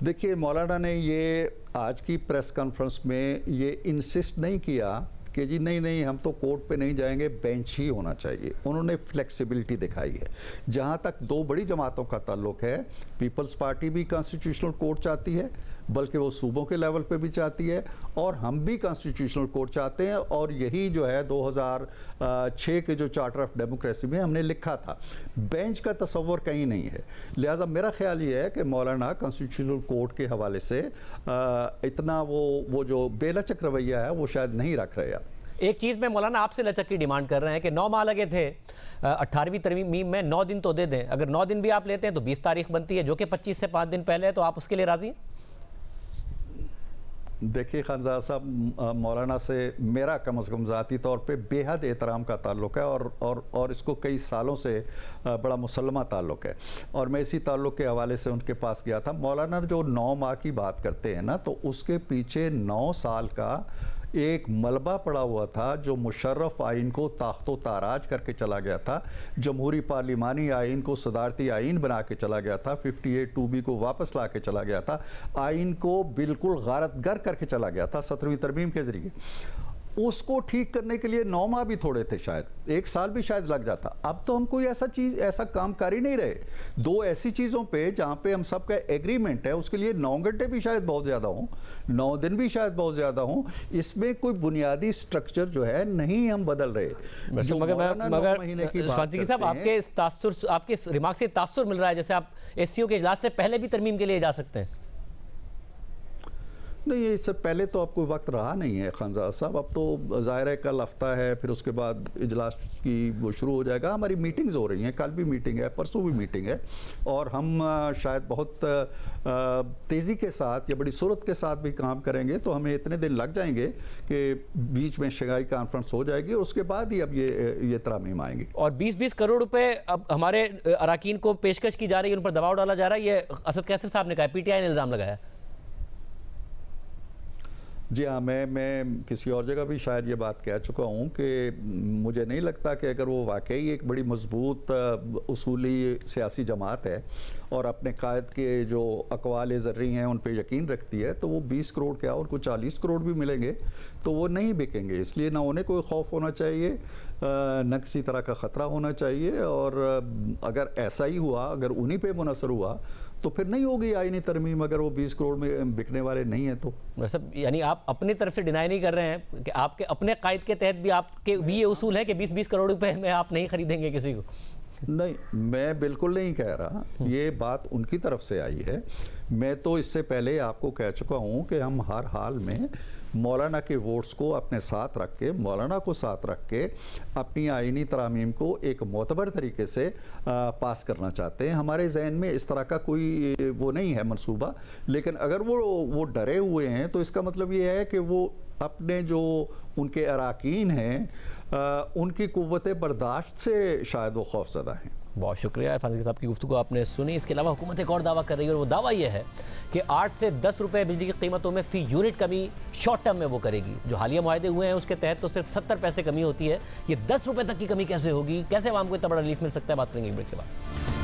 देखिए, मौलाना ने ये आज की प्रेस कॉन्फ्रेंस में ये इंसिस्ट नहीं किया कि जी नहीं हम तो कोर्ट पे नहीं जाएंगे, बेंच ही होना चाहिए। उन्होंने फ्लेक्सिबिलिटी दिखाई है। जहाँ तक 2 बड़ी जमातों का ताल्लुक है, पीपल्स पार्टी भी कॉन्स्टिट्यूशनल कोर्ट चाहती है, बल्कि वो सूबों के लेवल पे भी चाहती है, और हम भी कॉन्स्टिट्यूशनल कोर्ट चाहते हैं। और यही जो है 2006 के जो चार्टर ऑफ डेमोक्रेसी में हमने लिखा था, बेंच का तस्वर कहीं नहीं है। लिहाजा मेरा ख्याल ये है कि मौलाना कॉन्स्टिट्यूशनल कोर्ट के हवाले से इतना वो जो बेलचक रवैया है वो शायद नहीं रख रहे। एक चीज़ में मौलाना आपसे लचक की डिमांड कर रहे हैं कि 9 माह लगे थे 18वीं तरमीम में, 9 दिन तो दे दें। अगर 9 दिन भी आप लेते हैं तो 20 तारीख बनती है, जो कि 25 से 5 दिन पहले है, तो आप उसके लिए राजी हैं? देखिए खानज़ाद साहब, मौलाना से मेरा कम से कम ज़ाती तौर पे बेहद एहतराम का ताल्लुक़ है और इसको कई सालों से बड़ा मुसल्लमा ताल्लुक़ है और मैं इसी ताल्लुक़ के हवाले से उनके पास गया था। मौलाना जो 9 माह की बात करते हैं ना, तो उसके पीछे 9 साल का एक मलबा पड़ा हुआ था जो मुशर्रफ आइन को ताख्तो ताराज करके चला गया था, जमहूरी पार्लिमानी आइन को सदारती आइन बना के चला गया था, 58(2)B को वापस ला के चला गया था, आइन को बिल्कुल गारतगर करके चला गया था 17वीं तरमीम के ज़रिए। उसको ठीक करने के लिए 9 माह भी थोड़े थे, शायद 1 साल भी शायद लग जाता। अब तो हम कोई ऐसा काम कर ही नहीं रहे। 2 ऐसी चीज़ों पे जहाँ पे हम सबका एग्रीमेंट है उसके लिए 9 घंटे भी शायद बहुत ज़्यादा हों, 9 दिन भी शायद बहुत ज़्यादा हों। इसमें कोई बुनियादी स्ट्रक्चर जो है नहीं हम बदल रहे। मगर फातिकी साहब, आपके रिमार्क से तासुर मिल रहा है जैसे आप एससीओ के इजलास से पहले भी तरमीम के लिए जा सकते हैं। नहीं, इससे पहले तो अब कोई वक्त रहा नहीं है खानज़ाद साहब। अब तो ज़ाहिर है कल हफ्ता है, फिर उसके बाद इजलास की वो शुरू हो जाएगा। हमारी मीटिंग्स हो रही हैं, कल भी मीटिंग है, परसों भी मीटिंग है और हम शायद बहुत तेज़ी के साथ या बड़ी सूरत के साथ भी काम करेंगे। तो हमें इतने दिन लग जाएंगे कि बीच में शंघाई कॉन्फ्रेंस हो जाएगी और उसके बाद ही अब ये तरामीम आएंगी। और 20-20 करोड़ रुपए अब हमारे अराकीन को पेशकश की जा रही है, उन पर दबाव डाला जा रहा है, ये असद कैसर साहब ने कहा, पीटीआई ने इल्ज़ाम लगाया। जी हाँ, मैं किसी और जगह भी शायद ये बात कह चुका हूँ कि मुझे नहीं लगता कि अगर वो वाकई एक बड़ी मजबूत उसूली सियासी जमात है और अपने कायद के जो अक़वाल ज़र्री हैं उन पे यकीन रखती है, तो वो 20 करोड़ क्या और कुछ 40 करोड़ भी मिलेंगे तो वो नहीं बिकेंगे। इसलिए ना उन्हें कोई खौफ होना चाहिए, न किसी तरह का ख़तरा होना चाहिए। और अगर ऐसा ही हुआ, अगर उन्हीं पे मुनसर हुआ तो फिर नहीं होगी आईनी तरमीम, अगर वो 20 करोड़ में बिकने वाले नहीं हैं तो। मतलब यानी आप अपनी तरफ से डिनाई नहीं कर रहे हैं कि आपके अपने कायद के तहत भी आपके भी ये उसूल है कि 20-20 करोड़ रुपए में आप नहीं खरीदेंगे किसी को? नहीं, मैं बिल्कुल नहीं कह रहा, ये बात उनकी तरफ से आई है। मैं तो इससे पहले आपको कह चुका हूँ कि हम हर हाल में मौलाना के वोट्स को अपने साथ रख के, मौलाना को साथ रख के अपनी आईनी तरामीम को एक मोतबर तरीके से पास करना चाहते हैं। हमारे जहन में इस तरह का कोई वो नहीं है मंसूबा, लेकिन अगर वो डरे हुए हैं तो इसका मतलब ये है कि वो अपने जो उनके अराकीन हैं उनकी कुव्वत बर्दाश्त से शायद वो खौफज़दा हैं। बहुत शुक्रिया फातिकी साहब की गुफ्तगू आपने सुनी। इसके अलावा हुकूमत एक और दावा कर रही है और वो दावा ये है कि 8 से 10 रुपये बिजली की कीमतों में फ़ी यूनिट कमी शॉर्ट टर्म में वो करेगी। जो हालिया मुआहदे हुए हैं उसके तहत तो सिर्फ 70 पैसे कमी होती है, ये 10 रुपये तक की कमी कैसे होगी, कैसे आवाम को इतना बड़ा रिलीफ मिल सकता है, बात करेंगे ब्रेक के बाद।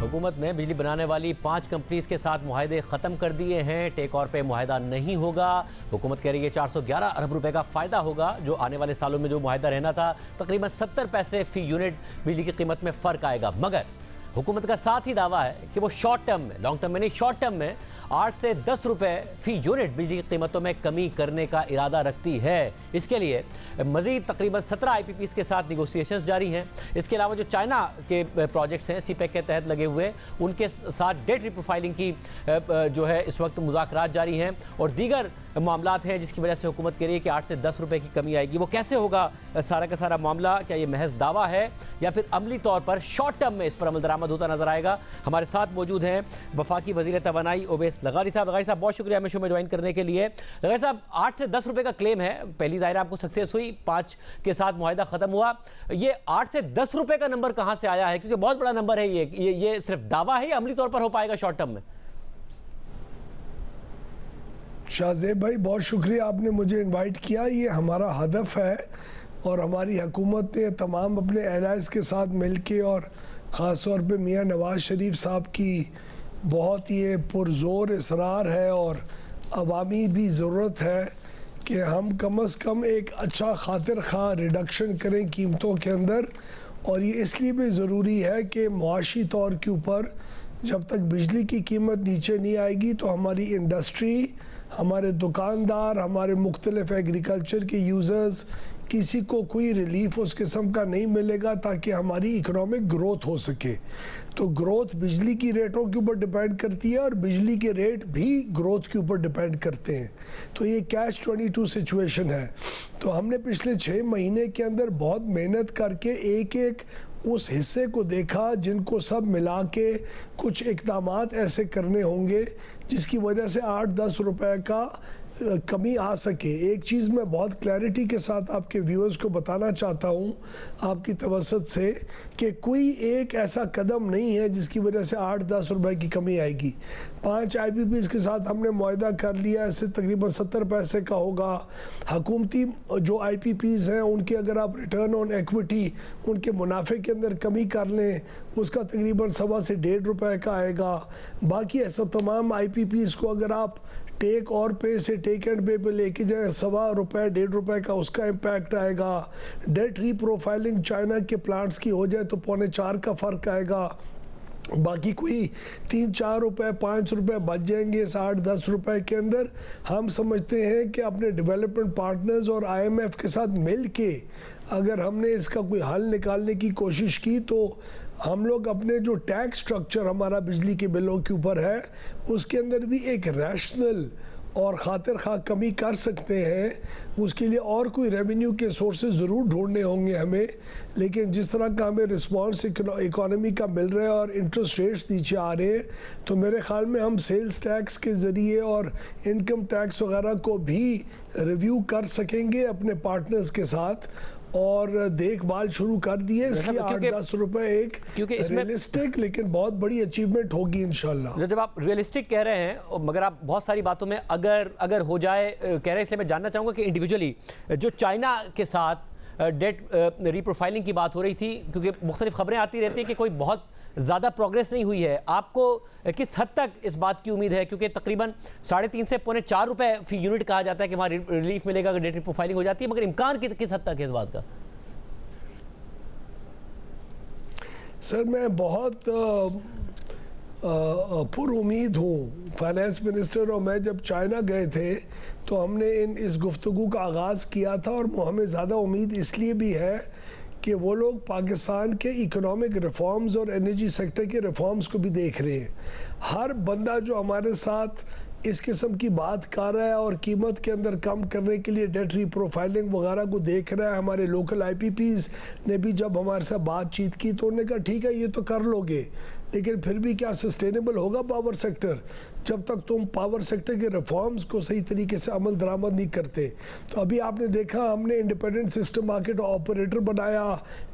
हुकूमत ने बिजली बनाने वाली 5 कंपनीज के साथ मुआहदे ख़त्म कर दिए हैं। टेक और पे मुआहदा नहीं होगा। हुकूमत कह रही है 411 अरब रुपए का फ़ायदा होगा। जो आने वाले सालों में जो मुआहदा रहना था, तकरीबन 70 पैसे फ़ी यूनिट बिजली की कीमत में फ़र्क आएगा। मगर हुकूमत का साथ ही दावा है कि वो शॉर्ट टर्म में, लॉन्ग टर्म में नहीं, शॉर्ट टर्म में 8 से 10 रुपए फ़ी यूनिट बिजली की कीमतों में कमी करने का इरादा रखती है। इसके लिए मज़ीद तकरीबन 17 IPPs के साथ निगोसिएशंस जारी हैं। इसके अलावा जो चाइना के प्रोजेक्ट्स हैं CPEC के तहत लगे हुए, उनके साथ डेट रिप्रोफाइलिंग की जो है इस वक्त मुज़ाकरात जारी हैं और दीगर मामलात हैं जिसकी वजह से हुकूमत कह रही है कि 8 से 10 रुपए की कमी आएगी। वो कैसे होगा सारा का सारा मामला, क्या ये महज दावा है या फिर अमली तौर पर शॉर्ट टर्म में इस पर अमल दरामद होता नजर आएगा? हमारे साथ मौजूद हैं वफाकी वज़ीर तवानाई ओवैस लगारी साहब। लगारी साहब, बहुत शुक्रिया हमें शो में ज्वाइन करने के लिए। लगारी साहब, 8 से 10 रुपए का क्लेम है, पहली ज़ाहिर आपको सक्सेस हुई, 5 के साथ मुआहदा ख़त्म हुआ। ये 8 से 10 रुपए का नंबर कहाँ से आया है, क्योंकि बहुत बड़ा नंबर है ये सिर्फ दावा है या अमली तौर पर हो पाएगा शॉर्ट टर्म में? शाहजेब भाई, बहुत शुक्रिया आपने मुझे इनवाइट किया। ये हमारा हदफ है और हमारी हुकूमत ने तमाम अपने एलाइज के साथ मिलके और ख़ास तौर पे मियाँ नवाज़ शरीफ साहब की बहुत ये पुरज़ोर इसरार है और अवामी भी ज़रूरत है कि हम कम अज़ कम एक अच्छा खातिर खा रिडक्शन करें कीमतों के अंदर। और ये इसलिए भी ज़रूरी है कि मुआशी तौर के ऊपर जब तक बिजली की कीमत नीचे नहीं आएगी तो हमारी इंडस्ट्री, हमारे दुकानदार, हमारे मुख्तलिफ एग्रीकल्चर के यूज़र्स, किसी को कोई रिलीफ उस किस्म का नहीं मिलेगा ताकि हमारी इकोनॉमिक ग्रोथ हो सके। तो ग्रोथ बिजली की रेटों के ऊपर डिपेंड करती है और बिजली के रेट भी ग्रोथ के ऊपर डिपेंड करते हैं। तो ये कैच 22 सिचुएशन है। तो हमने पिछले 6 महीने के अंदर बहुत मेहनत करके एक एक उस हिस्से को देखा जिनको सब मिला के कुछ इक़दामात ऐसे करने होंगे जिसकी वजह से 8-10 रुपए का कमी आ सके। एक चीज़ मैं बहुत क्लैरिटी के साथ आपके व्यूअर्स को बताना चाहता हूँ आपकी तवसत से कि कोई एक ऐसा कदम नहीं है जिसकी वजह से 8-10 रुपए की कमी आएगी। 5 IPPs के साथ हमने मुआहदा कर लिया, इससे तकरीबन 70 पैसे का होगा। हुकूमती जो IPPs हैं उनके अगर आप रिटर्न ऑन एक्विटी उनके मुनाफे के अंदर कमी कर लें उसका तकरीबन 1.25 से 1.5 रुपए का आएगा। बाकी ऐसा तमाम IPPs को अगर आप टेक और पे से टेक एंड पे पे लेके जाए 1.25 रुपए 1.5 रुपए का उसका इम्पैक्ट आएगा। डेट रीप्रोफाइलिंग चाइना के प्लांट्स की हो जाए तो 3.25 का फ़र्क आएगा। बाकी कोई 3-4 रुपए 5 रुपए बच जाएंगे इस 8-10 रुपए के अंदर। हम समझते हैं कि अपने डेवलपमेंट पार्टनर्स और IMF के साथ मिल के अगर हमने इसका कोई हल निकालने की कोशिश की तो हम लोग अपने जो टैक्स स्ट्रक्चर हमारा बिजली के बिलों के ऊपर है उसके अंदर भी एक रैशनल और खातिर खा कमी कर सकते हैं। उसके लिए और कोई रेवेन्यू के सोर्सेज ज़रूर ढूंढने होंगे हमें, लेकिन जिस तरह का हमें रिस्पांस इकोनॉमी का मिल रहा है और इंटरेस्ट रेट्स नीचे आ रहे हैं तो मेरे ख्याल में हम सेल्स टैक्स के ज़रिए और इनकम टैक्स वगैरह को भी रिव्यू कर सकेंगे अपने पार्टनर्स के साथ और देखभाल शुरू कर दिए। इसलिए 8-10 रुपए एक रियलिस्टिक लेकिन बहुत बड़ी अचीवमेंट होगी इंशाल्लाह। जब आप रियलिस्टिक कह रहे हैं मगर आप बहुत सारी बातों में अगर हो जाए कह रहे हैं, इसलिए मैं जानना चाहूँगा कि इंडिविजुअली जो चाइना के साथ डेट रीप्रोफाइलिंग की बात हो रही थी, क्योंकि मुख्तलिफ खबरें आती रहती हैं कि कोई बहुत ज़्यादा प्रोग्रेस नहीं हुई है, आपको किस हद तक इस बात की उम्मीद है? क्योंकि तकरीबन 3.5 से 4.25 रुपए फी यूनिट कहा जाता है कि वहाँ रिलीफ मिलेगा अगर डेट रीप्रोफाइलिंग हो जाती है, मगर इम्कान किस हद तक है इस बात का? सर मैं बहुत पुर उम्मीद हूँ। फाइनेंस मिनिस्टर और मैं जब चाइना गए थे तो हमने इस गुफ्तगू का आगाज़ किया था और हमें ज़्यादा उम्मीद इसलिए भी है कि वो लोग पाकिस्तान के इकोनॉमिक रिफॉर्म्स और एनर्जी सेक्टर के रिफॉर्म्स को भी देख रहे हैं। हर बंदा जो हमारे साथ इस किस्म की बात कर रहा है और कीमत के अंदर कम करने के लिए डेट रीप्रोफाइलिंग वगैरह को देख रहा है। हमारे लोकल IPPs ने भी जब हमारे साथ बातचीत की तो उन्होंने कहा ठीक है ये तो कर लोगे, लेकिन फिर भी क्या सस्टेनेबल होगा पावर सेक्टर जब तक तुम पावर सेक्टर के रिफॉर्म्स को सही तरीके से अमल दरामद नहीं करते। तो अभी आपने देखा हमने इंडिपेंडेंट सिस्टम मार्केट ऑपरेटर बनाया,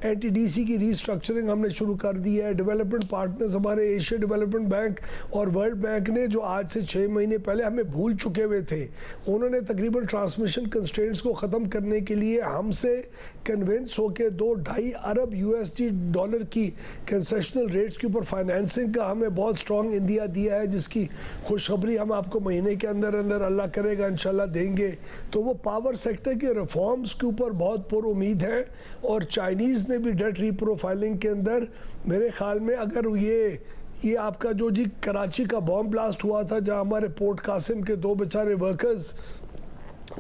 NTDC की रीस्ट्रक्चरिंग हमने शुरू कर दी है। डेवलपमेंट पार्टनर्स हमारे एशिया डेवलपमेंट बैंक और वर्ल्ड बैंक ने जो आज से 6 महीने पहले हमें भूल चुके हुए थे, उन्होंने तकरीबन ट्रांसमिशन कंस्ट्रेंट्स को ख़त्म करने के लिए हमसे कन्विंस होकर 2-2.5 अरब USD डॉलर की कंसेशनल रेट्स के ऊपर फाइनेंसिंग का हमें बहुत स्ट्रॉन्ग इंदिया दिया है, जिसकी खुशखबरी हम आपको महीने के अंदर अंदर अल्लाह करेगा इंशाल्लाह देंगे। तो वो पावर सेक्टर के रिफॉर्म्स के ऊपर बहुत पुर उम्मीद है। और चाइनीज़ ने भी डेट रीप्रोफाइलिंग के अंदर मेरे ख्याल में अगर ये आपका जो जी कराची का बॉम्ब ब्लास्ट हुआ था जहां हमारे पोर्ट कासिम के 2 बेचारे वर्कर्स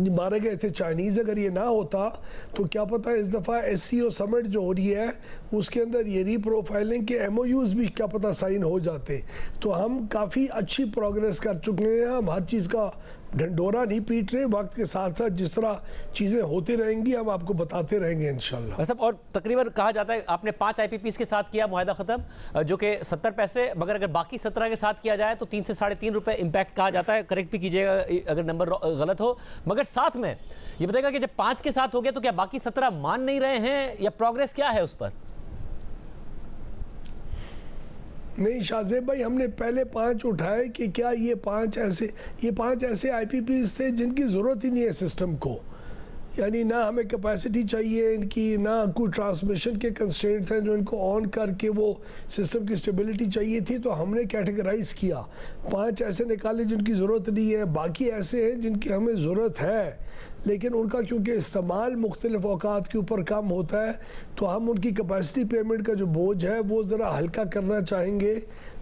मारे गए थे चाइनीज़, अगर ये ना होता तो क्या पता इस दफ़ा SCO समिट जो हो रही है उसके अंदर ये रीप्रोफाइलिंग के MOUs भी क्या पता साइन हो जाते। तो हम काफ़ी अच्छी प्रोग्रेस कर चुके हैं। हम हर चीज़ का ढंडोरा नहीं पीट रहे, वक्त के साथ साथ जिस तरह चीज़ें होती रहेंगी हम आपको बताते रहेंगे इंशाल्लाह। वैसे और तकरीबन कहा जाता है आपने 5 IPPs के साथ किया मुआहदा ख़त्म जो कि 70 पैसे, मगर अगर बाकी 17 के साथ किया जाए तो 3 से 3.5 रुपए इम्पैक्ट कहा जाता है। करेक्ट भी कीजिएगा अगर नंबर गलत हो। मगर साथ में ये बताएगा कि जब 5 के साथ हो गया तो क्या बाकी 17 मान नहीं रहे हैं या प्रोग्रेस क्या है उस पर? नहीं शाहजेब भाई, हमने पहले 5 उठाए कि क्या ये 5 ऐसे IPPs थे जिनकी ज़रूरत ही नहीं है सिस्टम को, यानी ना हमें कैपेसिटी चाहिए इनकी, ना कोई ट्रांसमिशन के कंस्ट्रेंट्स हैं जो इनको ऑन करके वो सिस्टम की स्टेबिलिटी चाहिए थी। तो हमने कैटेगराइज किया, 5 ऐसे निकाले जिनकी ज़रूरत नहीं है, बाकी ऐसे हैं जिनकी हमें ज़रूरत है लेकिन उनका क्योंकि इस्तेमाल मुख्तलिफ औकात के ऊपर कम होता है तो हम उनकी कैपेसिटी पेमेंट का जो बोझ है वो ज़रा हल्का करना चाहेंगे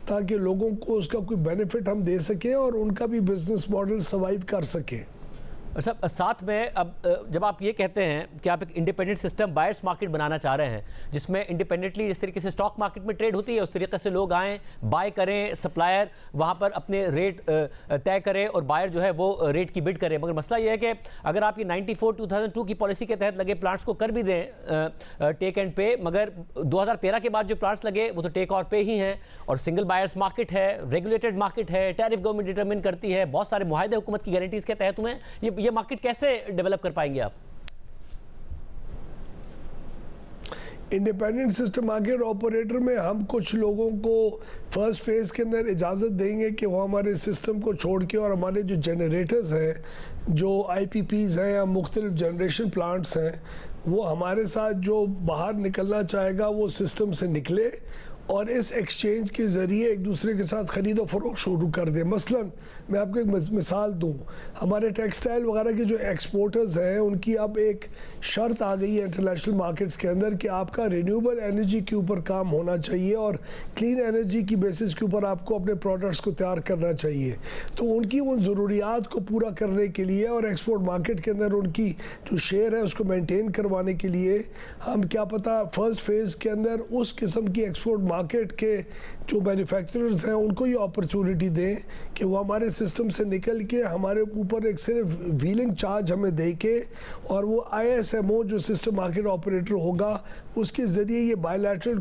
ताकि लोगों को उसका कोई बेनिफिट हम दे सकें और उनका भी बिजनेस मॉडल सर्वाइव कर सके। सब साथ में अब जब आप ये कहते हैं कि आप एक इंडिपेंडेंट सिस्टम बायर्स मार्केट बनाना चाह रहे हैं, जिसमें इंडिपेंडेंटली जिस तरीके से स्टॉक मार्केट में ट्रेड होती है उस तरीके से लोग आएँ, बाय करें, सप्लायर वहाँ पर अपने रेट तय करें और बायर जो है वो रेट की बिड करें। मगर मसला ये है कि अगर आप ये 94-2002 की पॉलिसी के तहत लगे प्लांट्स को कर भी दें टेक एंड पे, मगर 2013 के बाद जो प्लांट्स लगे वो तो टेक और पे ही हैं और सिंगल बायर्स मार्केट है, रेगुलेटेड मार्केट है, टैरिफ गवर्नमेंट डिटरमिन करती है, बहुत सारे मुआहदे हुकूमत की गारंटीज के तहत हुए, ये मार्केट कैसे डेवलप कर पाएंगे आप? इंडिपेंडेंट सिस्टम मार्केट ऑपरेटर में हम कुछ लोगों को फर्स्ट फेज के अंदर इजाज़त देंगे कि वो हमारे सिस्टम को छोड़ के और हमारे जो जनरेटर्स हैं, जो IPPs हैं या मुख्तलिफ जनरेशन प्लांट्स हैं, वो हमारे साथ जो बाहर निकलना चाहेगा वो सिस्टम से निकले और इस एक्सचेंज के ज़रिए एक दूसरे के साथ ख़रीद और फ़रोख्त शुरू कर दें। मसलन मैं आपको एक मिसाल दूं, हमारे टेक्सटाइल वगैरह के जो एक्सपोर्टर्स हैं उनकी अब एक शर्त आ गई है इंटरनेशनल मार्केट्स के अंदर कि आपका रिन्यूएबल एनर्जी के ऊपर काम होना चाहिए और क्लीन एनर्जी की बेसिस के ऊपर आपको अपने प्रोडक्ट्स को तैयार करना चाहिए। तो उनकी उन ज़रूरियात को पूरा करने के लिए और एक्सपोर्ट मार्केट के अंदर उनकी जो शेयर है उसको मेंटेन करवाने के लिए हम क्या पता फर्स्ट फेज़ के अंदर उस किस्म की एक्सपोर्ट मार्केट के जो मैन्युफैक्चरर्स हैं उनको ये अपॉर्चुनिटी दें कि वो हमारे सिस्टम से निकल के हमारे ऊपर एक सिर्फ व्हीलिंग चार्ज हमें दे के और वो ISMO जो सिस्टम मार्केट ऑपरेटर होगा उसके ज़रिए ये बायलैटरल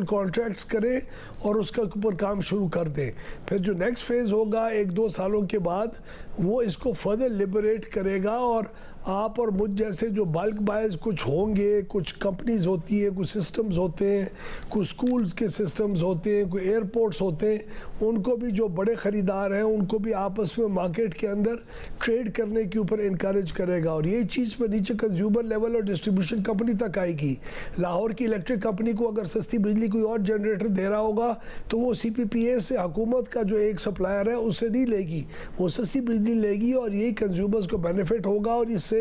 कॉन्ट्रैक्ट्स करें और उसका ऊपर काम शुरू कर दें। फिर जो नेक्स्ट फेज़ होगा 1-2 सालों के बाद वो इसको फर्दर लिबरेट करेगा और आप और मुझ जैसे जो बल्क बायर्स कुछ होंगे, कुछ कंपनीज होती है, कुछ सिस्टम्स होते हैं, कुछ स्कूल्स के सिस्टम्स होते हैं, कोई एयरपोर्ट्स होते हैं, उनको भी जो बड़े ख़रीदार हैं उनको भी आपस में मार्केट के अंदर ट्रेड करने के ऊपर इनकरेज करेगा और ये चीज़ पर नीचे कंज्यूमर लेवल और डिस्ट्रीब्यूशन कंपनी तक आएगी। लाहौर की इलेक्ट्रिक कंपनी को अगर सस्ती बिजली कोई और जनरेटर दे रहा होगा तो वो CPPA से हुकूमत का जो एक सप्लायर है उससे नहीं लेगी, वो सस्ती बिजली लेगी और यही कंज्यूमर्स को बेनिफिट होगा और इससे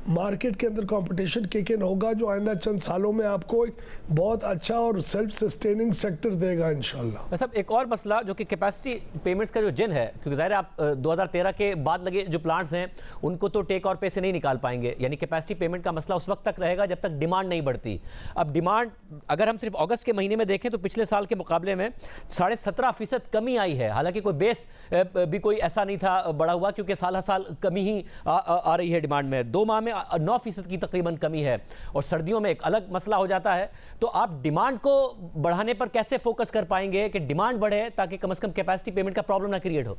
मार्केट के अंदर कंपटीशन किक इन होगा जो आइंदा चंद सालों में आपको एक बहुत अच्छा और सेल्फ सस्टेनिंग सेक्टर देगा इंशाल्लाह। सब एक और मसला जो कि कैपेसिटी पेमेंट्स का जो जिन है, क्योंकि ज़ाहिर है आप 2013 के बाद लगे जो प्लांट्स हैं उनको तो टेक और पे से नहीं निकाल पाएंगे, यानी कैपेसिटी पेमेंट का मसला उस वक्त तक रहेगा जब तक डिमांड नहीं बढ़ती। अब डिमांड अगर हम सिर्फ अगस्त के महीने में देखें तो पिछले साल के मुकाबले में 17.5% कमी आई है, हालांकि कोई बेस भी कोई ऐसा नहीं था बढ़ा हुआ क्योंकि साल हर साल कमी ही आ रही है डिमांड में। 2 माह में 9% की तकरीबन कमी है और सर्दियों में एक अलग मसला हो जाता है। तो आप डिमांड को बढ़ाने पर कैसे फोकस कर पाएंगे कि डिमांड बढ़े ताकि कम से कम कैपेसिटी पेमेंट का प्रॉब्लम ना क्रिएट हो?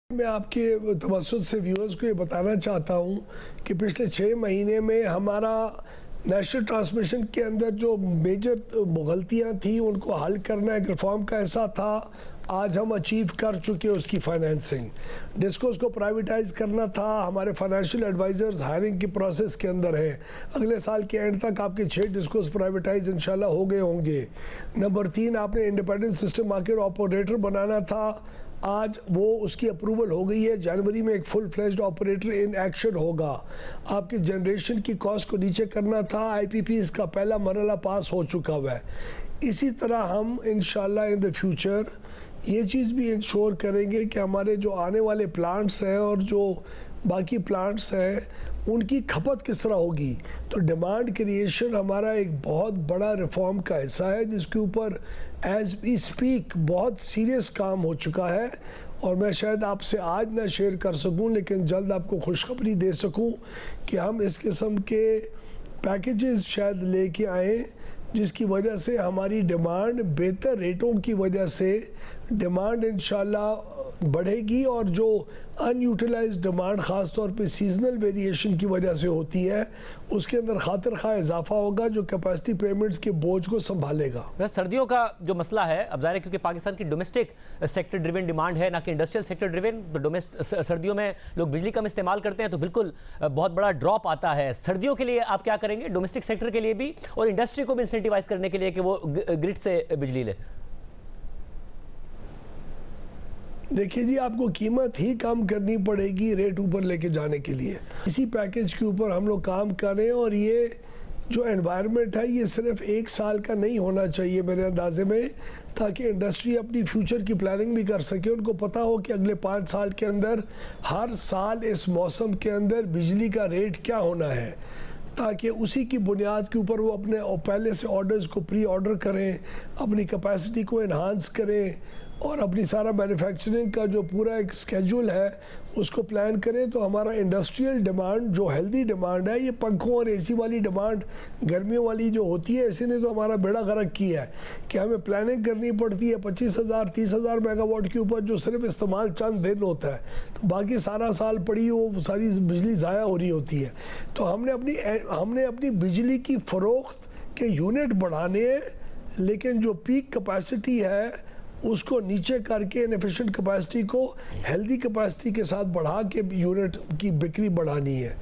मैं आपके तवज्जुह से व्यूअर्स को ये बताना चाहता हूँ कि पिछले 6 महीने में हमारा नेशनल ट्रांसमिशन के अंदर जो मेजर गलतियाँ थी उनको हल करना एक रिफॉर्म का ऐसा था, आज हम अचीव कर चुके उसकी फाइनेंसिंग। डिस्कोस को प्राइवेटाइज करना था, हमारे फाइनेंशियल एडवाइजर्स हायरिंग की प्रोसेस के अंदर है, अगले साल के एंड तक आपके 6 डिस्कोस प्राइवेटाइज इंशाल्लाह हो गए होंगे। नंबर 3 आपने इंडिपेंडेंट सिस्टम मार्केट ऑपरेटर बनाना था, आज वो उसकी अप्रूवल हो गई है, जनवरी में एक full fledged operator in action होगा। आपकी जनरेशन की कॉस्ट को नीचे करना था, IPPs का पहला मरहला पास हो चुका हुआ है। इसी तरह हम इंशाल्लाह इन द फ्यूचर ये चीज़ भी इंश्योर करेंगे कि हमारे जो आने वाले प्लांट्स हैं और जो बाकी प्लांट्स हैं उनकी खपत किस तरह होगी। तो डिमांड क्रिएशन हमारा एक बहुत बड़ा रिफॉर्म का हिस्सा है जिसके ऊपर एज वी स्पीक बहुत सीरियस काम हो चुका है और मैं शायद आपसे आज ना शेयर कर सकूं लेकिन जल्द आपको खुशखबरी दे सकूं कि हम इस किस्म के पैकेजेस शायद लेके आएँ जिसकी वजह से हमारी डिमांड बेहतर रेटों की वजह से डिमांड इंशाल्लाह बढ़ेगी और जो अनयूटिलाइज्ड डिमांड ख़ास तौर पे सीजनल वेरिएशन की वजह से होती है उसके अंदर खातिर खा इजाफा होगा जो कैपेसिटी पेमेंट्स के बोझ को संभालेगा। सर्दियों का जो मसला है अब ज़ाहिर है क्योंकि पाकिस्तान की डोमेस्टिक सेक्टर ड्रिवन डिमांड है ना कि इंडस्ट्रियल सेक्टर ड्रिवन, तो सर्दियों में लोग बिजली कम इस्तेमाल करते हैं तो बिल्कुल बहुत बड़ा ड्रॉप आता है। सर्दियों के लिए आप क्या करेंगे डोमेस्टिक सेक्टर के लिए भी और इंडस्ट्री को भी इंसेंटिवाइज करने के लिए कि वो ग्रिड से बिजली ले? देखिए जी, आपको कीमत ही कम करनी पड़ेगी रेट ऊपर लेके जाने के लिए। इसी पैकेज के ऊपर हम लोग काम कर रहे हैं और ये जो एनवायरनमेंट है ये सिर्फ 1 साल का नहीं होना चाहिए मेरे अंदाजे में, ताकि इंडस्ट्री अपनी फ्यूचर की प्लानिंग भी कर सके। उनको पता हो कि अगले 5 साल के अंदर हर साल इस मौसम के अंदर बिजली का रेट क्या होना है, ताकि उसी की बुनियाद के ऊपर वो अपने पहले से ऑर्डर्स को प्री ऑर्डर करें, अपनी कैपेसिटी को इन्हांस करें और अपनी सारा मैन्युफैक्चरिंग का जो पूरा एक स्केड्यूल है उसको प्लान करें। तो हमारा इंडस्ट्रियल डिमांड जो हेल्दी डिमांड है, ये पंखों और एसी वाली डिमांड गर्मियों वाली जो होती है, इसी ने तो हमारा बेड़ा गर्क किया है कि हमें प्लानिंग करनी पड़ती है 25,000 30,000 मेगावाट के ऊपर, जो सिर्फ इस्तेमाल चंद दिन होता है, तो बाकी सारा साल पड़ी वो सारी बिजली ज़ाया हो रही होती है। तो हमने अपनी बिजली की फ़रोख्त के यूनिट बढ़ाने हैं, लेकिन जो पीक कैपेसिटी है उसको नीचे करके इनएफिशिएंट कैपेसिटी को हेल्दी कैपेसिटी के साथ बढ़ा के यूनिट की बिक्री बढ़ानी है।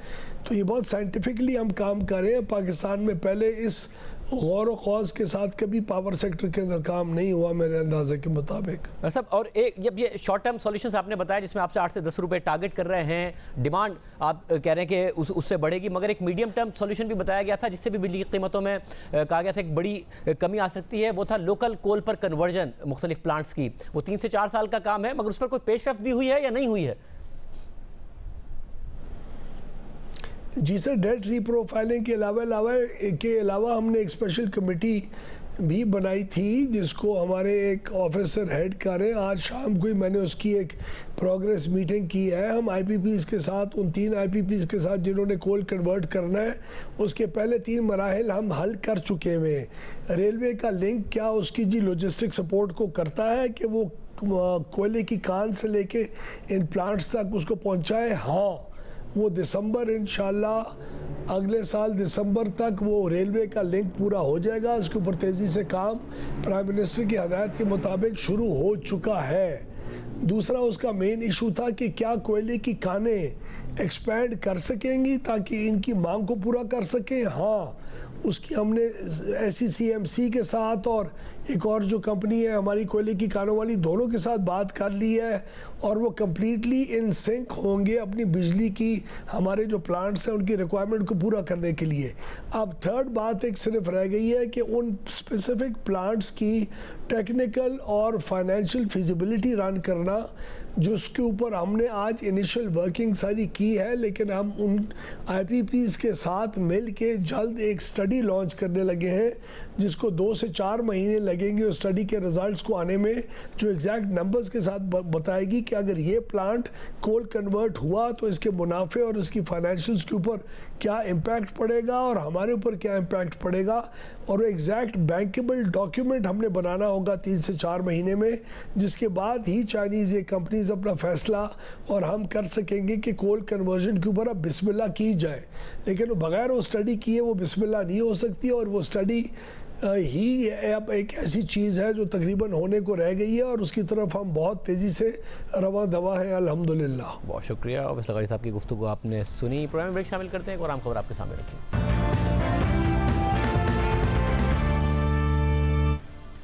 तो ये बहुत साइंटिफिकली हम काम कर रहे हैं। पाकिस्तान में पहले इस गौर व खौज के साथ कभी पावर सेक्टर के अंदर काम नहीं हुआ मेरे अंदाजे के मुताबिक। सब और एक जब ये शॉर्ट टर्म सॉल्यूशंस आपने बताया जिसमें आपसे 8 से 10 रुपए टारगेट कर रहे हैं, डिमांड आप कह रहे हैं कि उससे बढ़ेगी, मगर एक मीडियम टर्म सॉल्यूशन भी बताया गया था जिससे भी बिजली की कीमतों में कहा गया था एक बड़ी कमी आ सकती है, वो था लोकल कोल पर कन्वर्जन मुख्तलिफ प्लांट्स की। वो 3 से 4 साल का काम है, मगर उस पर कोई पेशरफ भी हुई है या नहीं हुई है? जी सर, डेट रीप्रोफाइलिंग के अलावा हमने एक स्पेशल कमेटी भी बनाई थी जिसको हमारे एक ऑफिसर हेड कर रहे हैं। आज शाम को ही मैंने उसकी एक प्रोग्रेस मीटिंग की है। हम आईपीपीज के साथ, उन 3 आईपीपीज के साथ जिन्होंने कोल कन्वर्ट करना है, उसके पहले 3 मराहल हम हल कर चुके हुए हैं। रेलवे का लिंक क्या उसकी जी लॉजिस्टिक सपोर्ट को करता है कि वो कोयले की कान से लेके इन प्लांट्स तक उसको पहुँचाए? हाँ, वो दिसंबर इंशाल्लाह अगले साल दिसंबर तक वो रेलवे का लिंक पूरा हो जाएगा। इसके ऊपर तेज़ी से काम प्राइम मिनिस्टर की हदायत के मुताबिक शुरू हो चुका है। दूसरा उसका मेन इशू था कि क्या कोयले की कानें एक्सपैंड कर सकेंगी ताकि इनकी मांग को पूरा कर सकें। हाँ, उसकी हमने SCCMC के साथ और एक और जो कंपनी है हमारी कोयले की कानों वाली, दोनों के साथ बात कर ली है और वो कम्प्लीटली इन सिंक होंगे अपनी बिजली की, हमारे जो प्लांट्स हैं उनकी रिक्वायरमेंट को पूरा करने के लिए। अब थर्ड बात एक सिर्फ रह गई है कि उन स्पेसिफिक प्लांट्स की टेक्निकल और फाइनेंशियल फिजिबिलिटी रन करना, जिसके ऊपर हमने आज इनिशियल वर्किंग सारी की है, लेकिन हम उन IPPs के साथ मिल के जल्द एक स्टडी लॉन्च करने लगे हैं जिसको 2 से 4 महीने लगेंगे उस स्टडी के रिजल्ट्स को आने में, जो एग्जैक्ट नंबर्स के साथ बताएगी कि अगर ये प्लांट कोल कन्वर्ट हुआ तो इसके मुनाफे और इसकी फाइनेंशियल्स के ऊपर क्या इम्पैक्ट पड़ेगा और हमारे ऊपर क्या इम्पैक्ट पड़ेगा। और एग्जैक्ट बैंकेबल डॉक्यूमेंट हमने बनाना होगा 3 से 4 महीने में, जिसके बाद ही चाइनीज़ ये कंपनीज अपना फैसला और हम कर सकेंगे कि कोल कन्वर्जन के ऊपर अब बिस्मिल्लाह की जाए। लेकिन बगैर वो स्टडी किए वो बिस्मिल्लाह नहीं हो सकती, और वो स्टडी ही अब एक ऐसी चीज़ है जो तकरीबन होने को रह गई है और उसकी तरफ हम बहुत तेज़ी से रवा दवा है अल्हम्दुलिल्लाह। बहुत शुक्रिया। और असलगरी साहब की गुफ्तगू आपने सुनी। प्रोग्राम ब्रेक शामिल करते हैं, एक और आम खबर आपके सामने रखें।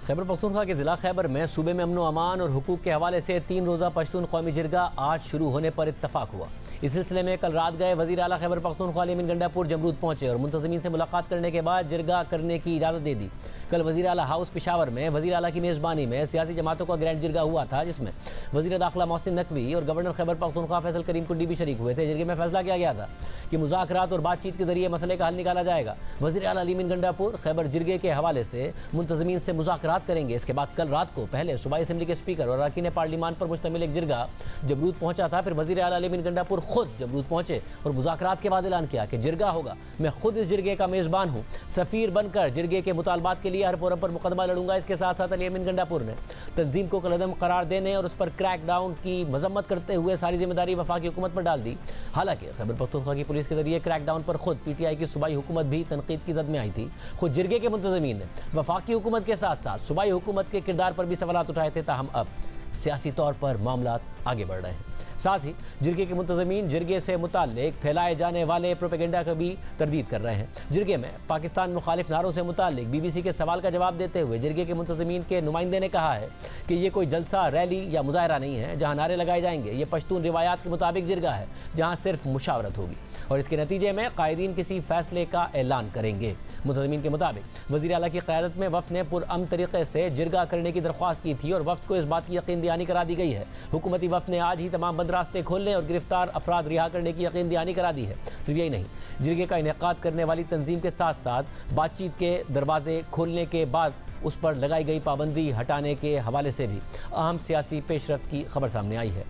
खैबर पख्तूनख्वा के ज़िला खैबर में सूबे में अमन व अमान और हुकूक के हवाले से 3 रोज़ा पश्तून कौमी जिरगा आज शुरू होने पर इत्तफाक हुआ। इस सिलसिले में कल रात गए वज़ीर आला खैबर पख्तूनख्वा अमीन गंडापुर जमरूद पहुंचे और मुंतज़मीन से मुलाकात करने के बाद जिरगा करने की इजाज़त दे दी। कल वज़ीर आला हाउस पेशावर में वज़ीर आला की मेज़बानी में सियासी जमातों का ग्रैंड जिरगा हुआ था, जिसमें वज़ीर दाखिला मोहसिन नकवी और गवर्नर खैबर पख्तूनख्वा फैसल करीम कुंडी भी शरीक हुए थे। जिरगे में फैसला किया गया था कि मुज़ाकरात और बातचीत के जरिए मसले का हल निकाला जाएगा। वज़ीर आला अमीन गंडापुर खैबर जिरगे के हवाले से मुंतज़मीन से मुज़ाकरात करेंगे। इसके बाद कल रात को पहले सूबाई असम्बली के स्पीकर और अरकान पार्लिमान पर मुश्तमिल एक जिरगा जमरूद पहुंचा था। फिर वज़ीर आला अमीन गंडापुर खुद जमरूद पहुंचे और मुज़ाकरात के बाद ऐलान किया कि जिरगा होगा, मैं खुद इस जिरगे का मेज़बान हूँ, सफ़ीर बनकर जिरगे के मुतालबात के लिए हर फोरम पर मुकदमा लड़ूंगा। इसके साथ साथ अली अमीन गंडापुर ने तंजीम को कलअदम करार देने और उस पर क्रैक डाउन की मजम्मत करते हुए सारी जिम्मेदारी वफाकी हुकूमत पर डाल दी। हालांकि खैबर पख्तूनख्वा की पुलिस के जरिए क्रैक डाउन पर खुद PTI की सूबाई हुकूमत भी तनकीद की जद में आई थी। खुद जिरगे के मुंतज़मीन ने वफाकी हुकूमत के साथ साथ सूबाई हुकूमत के किरदार पर भी सवालात उठाए थे। ताहम अब सियासी तौर पर मामला आगे बढ़ रहे हैं। साथ ही जिरगे के मुंतज़मीन जिरगे से मुताल्लिक फैलाए जाने वाले प्रोपेगेंडा का भी तरदीद कर रहे हैं। जिरगे में पाकिस्तान मुखालिफ नारों से मुताल्लिक BBC के सवाल का जवाब देते हुए जिरगे के मुंतज़मीन के नुमाइंदे ने कहा है कि ये कोई जलसा, रैली या मुजाहरा नहीं है जहाँ नारे लगाए जाएंगे। ये पश्तून रिवायात के मुताबिक जिरगा है जहाँ सिर्फ मुशावरत होगी और इसके नतीजे में कायदीन किसी फैसले का ऐलान करेंगे। मुंतज़मीन के मुताबिक वज़ीर आला की क़यादत में वफ़द ने पुरअमन तरीक़े से जिरगा करने की दरख्वास्त की थी और वफ़द को इस बात की यकीन दहानी करा दी गई है। हुकूमती वफ़द ने आज ही तमाम बंद रास्ते खोलने और गिरफ्तार अफराद रिहा करने की यकीन दहानी करा दी है। सिर्फ यही नहीं, जिरगे का इनेकाद करने वाली तंजीम के साथ साथ बातचीत के दरवाजे खोलने के बाद उस पर लगाई गई पाबंदी हटाने के हवाले से भी अहम सियासी पेशरफ्त की खबर सामने आई है।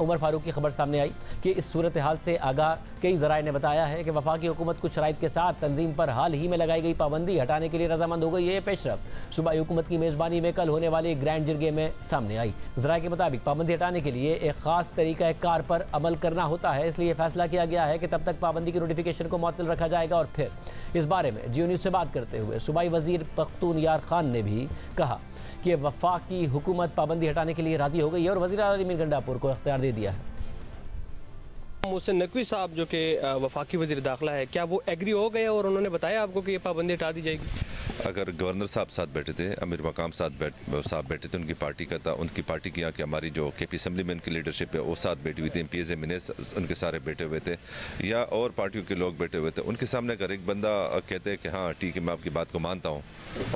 उमर फारूक की खबर सामने आई कि इस सूरत हाल से आगाह कई ज़राए ने बताया है कि वफाकी हुकूमत कुछ शराइत के साथ तंजीम पर हाल ही में लगाई गई पाबंदी हटाने के लिए रजामंद हो गई है। पेशरफ्त सूबाई हुकूमत की मेज़बानी में कल होने वाले ग्रैंड जिरगे में सामने आई। ज़राए के मुताबिक पाबंदी हटाने के लिए एक ख़ास तरीक़ा कार पर अमल करना होता है, इसलिए फैसला किया गया है कि तब तक पाबंदी की नोटिफिकेशन को मुअत्तल रखा जाएगा। और फिर इस बारे में जियो न्यूज़ से बात करते हुए सूबाई वज़ीर पख्तून यार खान ने भी कहा कि वफाकी हुकूमत पाबंदी हटाने के लिए राज़ी हो गई है और वज़ीर आला मीर गंडापुर को इख्तियार दे दिया है। मोहसिन नकवी साहब जो कि वफाकी वज़ीर दाखिला है, क्या वो एग्री हो गए और उन्होंने बताया आपको कि ये पाबंदी हटा दी जाएगी? अगर गवर्नर साहब साथ बैठे थे, अमीर मकाम साहब बैठे थे, उनकी पार्टी का था, उनकी पार्टी की यहाँ की हमारी जो केपी असम्बली में उनकी लीडरशिप है वो साथ बैठी हुई थी, MPs MNAs उनके सारे बैठे हुए थे या और पार्टियों के लोग बैठे हुए थे। उनके सामने अगर एक बंदा कहते हैं कि हाँ ठीक है मैं आपकी बात को मानता हूँ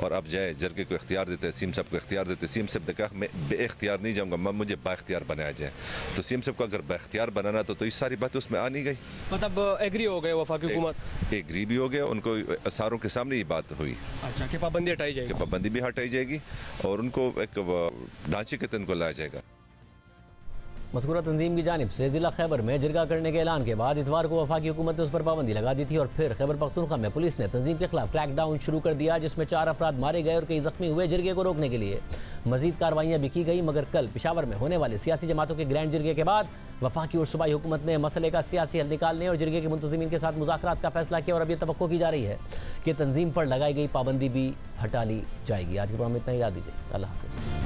और अब जाए जरगे को इख्तियार देते हैं, सीएम साहब को इख्तियार देते, सीएम साहब ने कहा मैं बेख्तियार नहीं जाऊँगा, मैं मुझे बाख्तियार बनाया जाए, तो सीएम साहब को अगर बाख्तियार बनाना तो ये सारी बातें उसमें आ नहीं गई। मतलब एग्री हो गए वफाकी हुकूमत? एग्री भी हो गया, उनको असारों के सामने ये बात हुई। अच्छा, कि पाबंदी हटाई जाएगी? पाबंदी भी हटाई जाएगी और उनको एक ढांचे के तहत उनको लाया जाएगा। मज़कूरा तंजीम की जानिब से ज़िला खैबर में जिरगा करने के ऐलान के बाद इतवार को वफाकी हुकूमत ने उस पर पाबंदी लगा दी थी और फिर खैबर पख्तूनख्वा में पुलिस ने तंजीम के खिलाफ क्रैकडाउन शुरू कर दिया, जिसमें 4 अफराद मारे गए और कई जख्मी हुए। जिरगे को रोकने के लिए मजीद कार्रवाइयाँ भी की गई, मगर कल पेशावर में होने वाले सियासी जमातों के ग्रैंड जिरगे के बाद वफाकी और सूबाई हुकूमत ने मसले का सियासी हल निकालने और जिरगे के मुंतज़मीन के साथ मुज़ाकरात का फैसला किया और अब यह तवक्को की जा रही है कि तंजीम पर लगाई गई पाबंदी भी हटा ली जाएगी। आज के प्रोग्राम में इतना ही, याद दीजिए। अल्लाह हाफ़िज़।